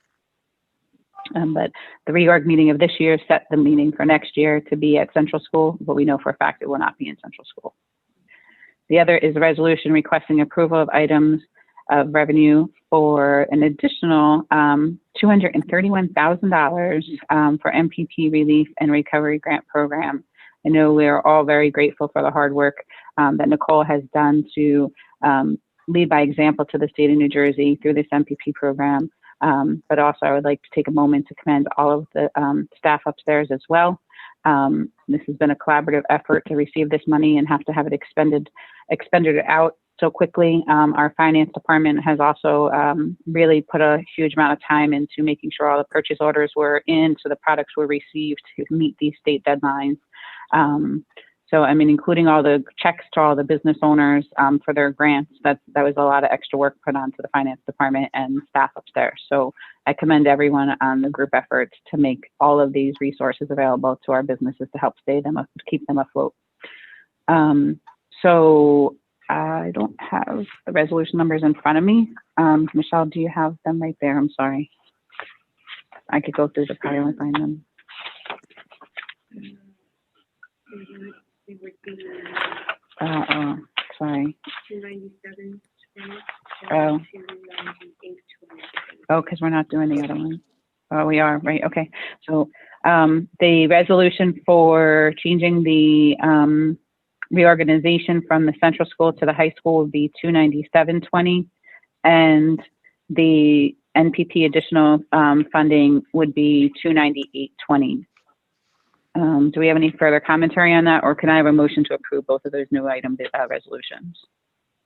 But the reorg meeting of this year set the meeting for next year to be at Central School, but we know for a fact it will not be in Central School. The other is a resolution requesting approval of items of revenue for an additional $231,000 for MPP Relief and Recovery Grant Program. I know we're all very grateful for the hard work that Nicole has done to lead by example to the state of New Jersey through this MPP program. But also I would like to take a moment to commend all of the staff upstairs as well. This has been a collaborative effort to receive this money and have to have it expended out so quickly. Our finance department has also really put a huge amount of time into making sure all the purchase orders were in, so the products were received to meet these state deadlines. So, I mean, including all the checks to all the business owners for their grants, that was a lot of extra work put onto the finance department and staff upstairs. So I commend everyone on the group efforts to make all of these resources available to our businesses to help keep them afloat. So I don't have the resolution numbers in front of me. Michelle, do you have them right there? I'm sorry. I could go through the pile and find them. Sorry. 297. Oh, because we're not doing the other one. Oh, we are, right? Okay. So the resolution for changing the reorganization from the central school to the high school would be 297.20, and the NPP additional funding would be 298.20. Do we have any further commentary on that, or can I have a motion to approve both of those new item resolutions?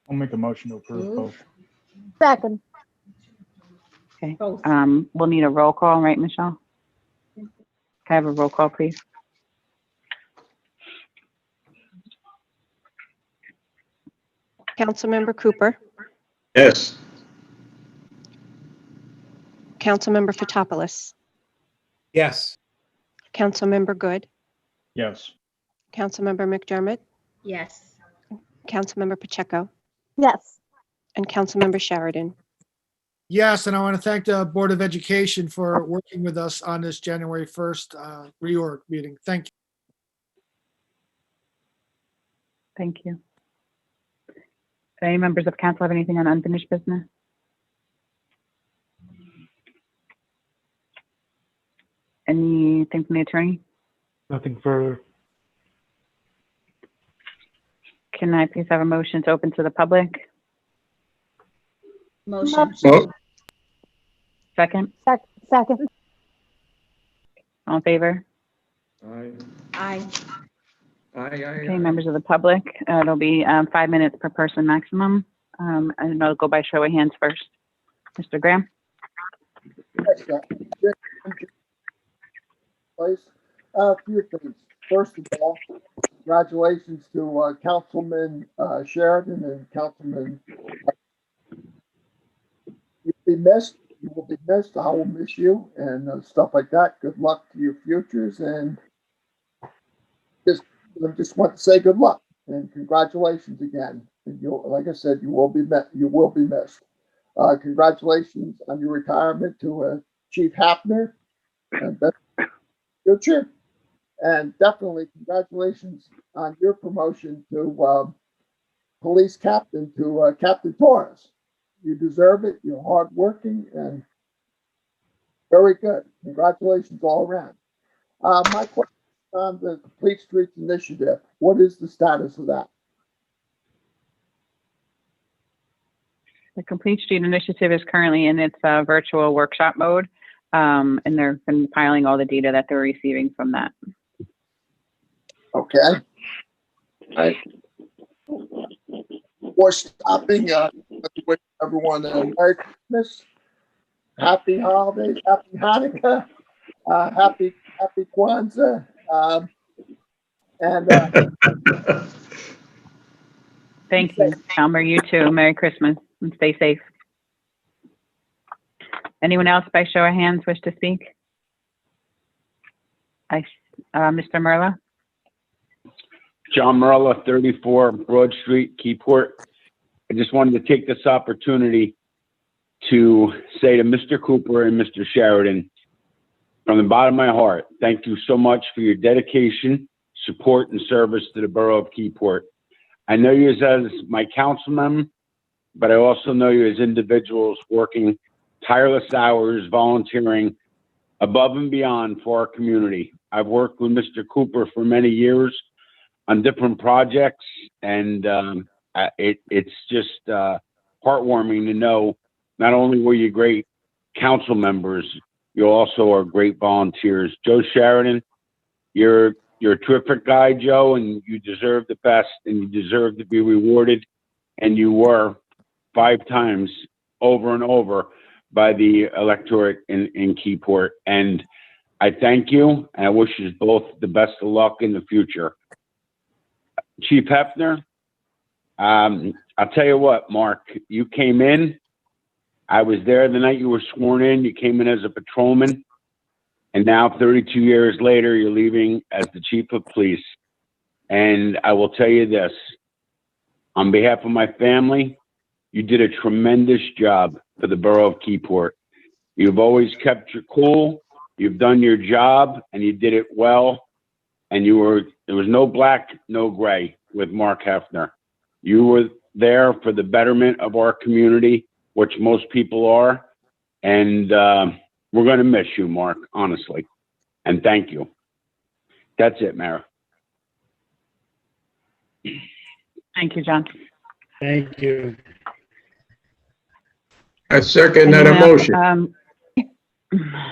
I'll make a motion to approve both. Second. Okay. Both. We'll need a roll call, right, Michelle? Can I have a roll call, please? Councilmember Cooper, Yes. Councilmember Fotopoulos, Yes. Councilmember Good, Yes. Councilmember McDermott, Yes. Councilmember Pacheco, Yes. and Councilmember Sheridan. Yes, and I want to thank the Board of Education for working with us on this January 1st reorg meeting. Thank you. Thank you. Any members of council have anything on unfinished business? Anything from the attorney? Nothing further. Can I please have a motion to open to the public? Motion. Well, Second, Second. all in favor? aye. Aye. Okay, members of the public, it'll be 5 minutes per person maximum. And I'll go by show of hands first. Mr. Graham? Yes, please. A few things. First of all, congratulations to Councilman Sheridan and Councilman. You'll be missed. You will be missed. I will miss you and stuff like that. Good luck to your futures, and I just want to say good luck and congratulations again. And like I said, you will be met. You will be missed. Congratulations on your retirement to Chief Hapner and best future. And definitely congratulations on your promotion to police captain to Captain Torres. You deserve it. You're hardworking and very good. Congratulations all around. My question on the Complete Streets Initiative, what is the status of that? The Complete Street Initiative is currently in its virtual workshop mode, and they're compiling all the data that they're receiving from that. Okay. Right. Before stopping, I wish everyone a Merry Christmas, Happy Holidays, Happy Hanukkah, Happy Kwanzaa, and Thank you, Elmer. You too. Merry Christmas and stay safe. Anyone else by show of hands wish to speak? Mr. Merla? John Merla, 34 Broad Street, Keyport. I just wanted to take this opportunity to say to Mr. Cooper and Mr. Sheridan, from the bottom of my heart, thank you so much for your dedication, support, and service to the Borough of Keyport. I know you as my councilman, but I also know you as individuals working tireless hours, volunteering above and beyond for our community. I've worked with Mr. Cooper for many years on different projects, and it's just heartwarming to know not only were you great council members, you also are great volunteers. Joe Sheridan, you're a terrific guy, Joe, and you deserve the best, and you deserve to be rewarded, and you were 5 times over and over by the electorate in Keyport. And I thank you, and I wish you both the best of luck in the future. Chief Hefner, I'll tell you what, Mark, you came in. I was there the night you were sworn in. You came in as a patrolman, and now 32 years later, you're leaving as the chief of police. And I will tell you this, on behalf of my family, you did a tremendous job for the Borough of Keyport. You've always kept your cool. You've done your job, and you did it well. And there was no black, no gray with Mark Hefner. You were there for the betterment of our community, which most people are. And we're going to miss you, Mark, honestly. And thank you. That's it, Mayor. Thank you, John. Thank you. I second that Anyone else, emotion.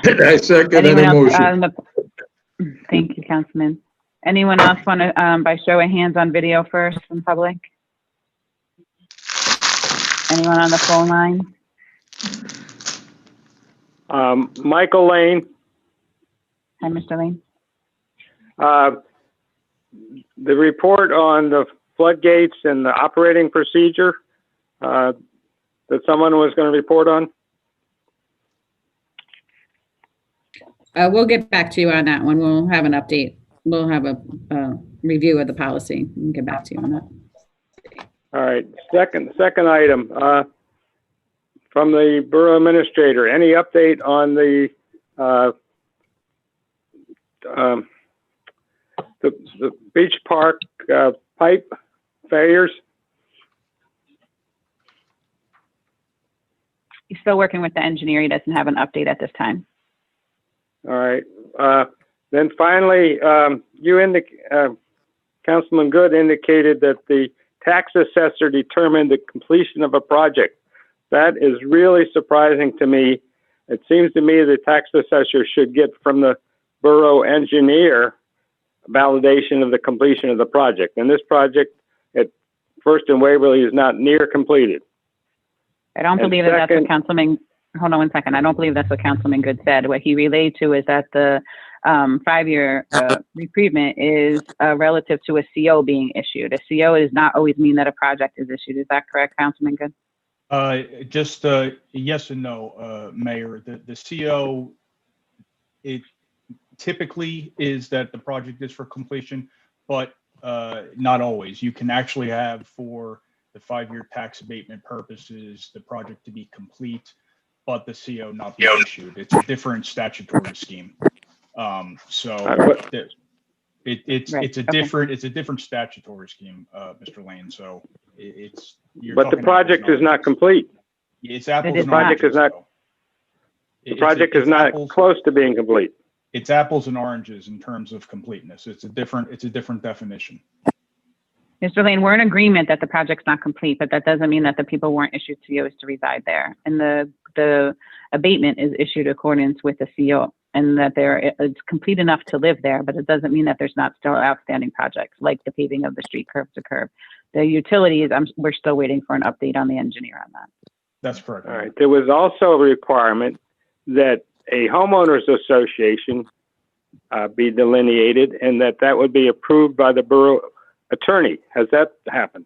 I second that anyone else, emotion. Thank you, Councilman. Anyone else want to, by show of hands on video first from public? Anyone on the phone line? Michael Lane. Hi, Mr. Lane. The report on the floodgates and the operating procedure that someone was going to report on? We'll get back to you on that one. We'll have an update. We'll have a review of the policy and get back to you on that. All right. Second item from the borough administrator. Any update on the beach park pipe failures? He's still working with the engineer. He doesn't have an update at this time. All right. Then finally, Councilman Good indicated that the tax assessor determined the completion of a project. That is really surprising to me. It seems to me the tax assessor should get from the borough engineer validation of the completion of the project. And this project at First and Waverly is not near completed. I don't believe that that's what Councilman, hold on one second. I don't believe that's what Councilman Good said. What he relayed to is that the 5-year reprievement is relative to a CO being issued. A CO does not always mean that a project is issued. Is that correct, Councilman Good? Just yes and no, Mayor. The CO, it typically is that the project is for completion, but not always. You can actually have, for the 5-year tax abatement purposes, the project to be complete, but the CO not be issued. It's a different statutory scheme. It's a different statutory scheme, Mr. Lane. So but the project is not complete. It's apples. The project is not close to being complete. it's apples and oranges in terms of completeness. It's a different definition. Mr. Lane, we're in agreement that the project's not complete, but that doesn't mean that the people weren't issued COs to reside there. And the abatement is issued accordance with the CO, and that it's complete enough to live there, but it doesn't mean that there's not still outstanding projects like the paving of the street curb to curb. The utilities, we're still waiting for an update on the engineer on that. That's correct. All right. There was also a requirement that a homeowners association be delineated, and that would be approved by the borough attorney. Has that happened?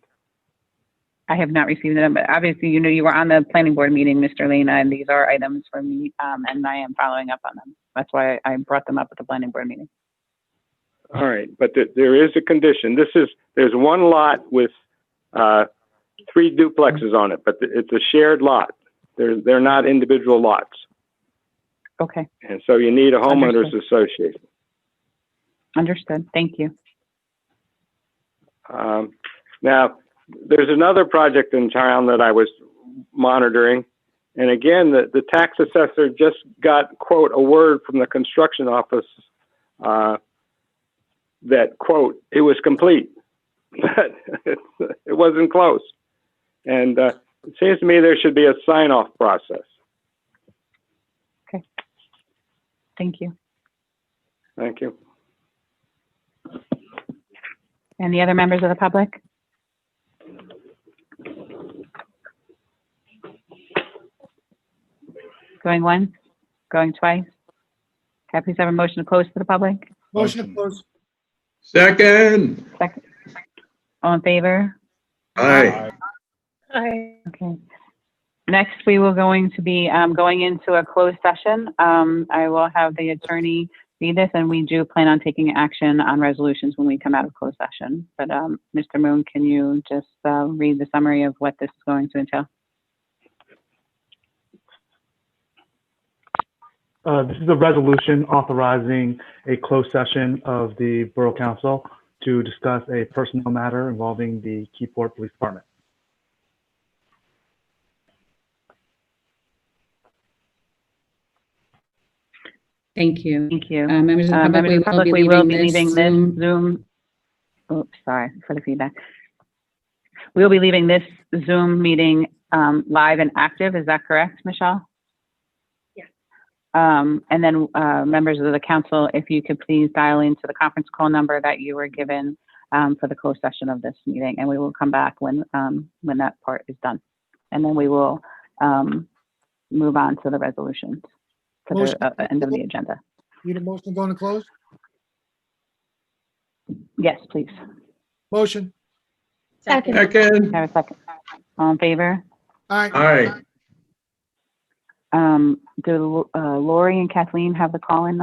I have not received them, but obviously, you were on the planning board meeting, Mr. Lane, and these are items for me, and I am following up on them. That's why I brought them up at the planning board meeting. All right, but there is a condition. There's one lot with 3 duplexes on it, but it's a shared lot. They're not individual lots. Okay. And so you need a homeowners association. Understood. Thank you. Now, there's another project in town that I was monitoring. And again, the tax assessor just got, quote, a word from the construction office that, quote, it was complete, but it wasn't close. And it seems to me there should be a sign-off process. Okay. Thank you. Thank you. Any other members of the public? Going once, going twice? Can I please have a motion to close to the public? Motion to close. Second. Second. All in favor? Aye. Aye. Okay. Next, we will going to be going into a closed session. I will have the attorney read this, and we do plan on taking action on resolutions when we come out of closed session. But Mr. Moon, can you just read the summary of what this is going to entail? This is a resolution authorizing a closed session of the Borough Council to discuss a personnel matter involving the Keyport Police Department. Thank you. Thank you. Members of the public, Members of the public, we will be leaving this Zoom. Oops, sorry for the feedback. We will be leaving this Zoom meeting live and active. Is that correct, Michelle? Yes. And then members of the council, if you could please dial into the conference call number that you were given for the closed session of this meeting, and we will come back when that part is done. And then we will move on to the resolutions to the end of the agenda. Need a motion going to close? Yes, please. Motion. Second. Second. Have a second. All in favor? Aye. Aye. Do Lori and Kathleen have the call-in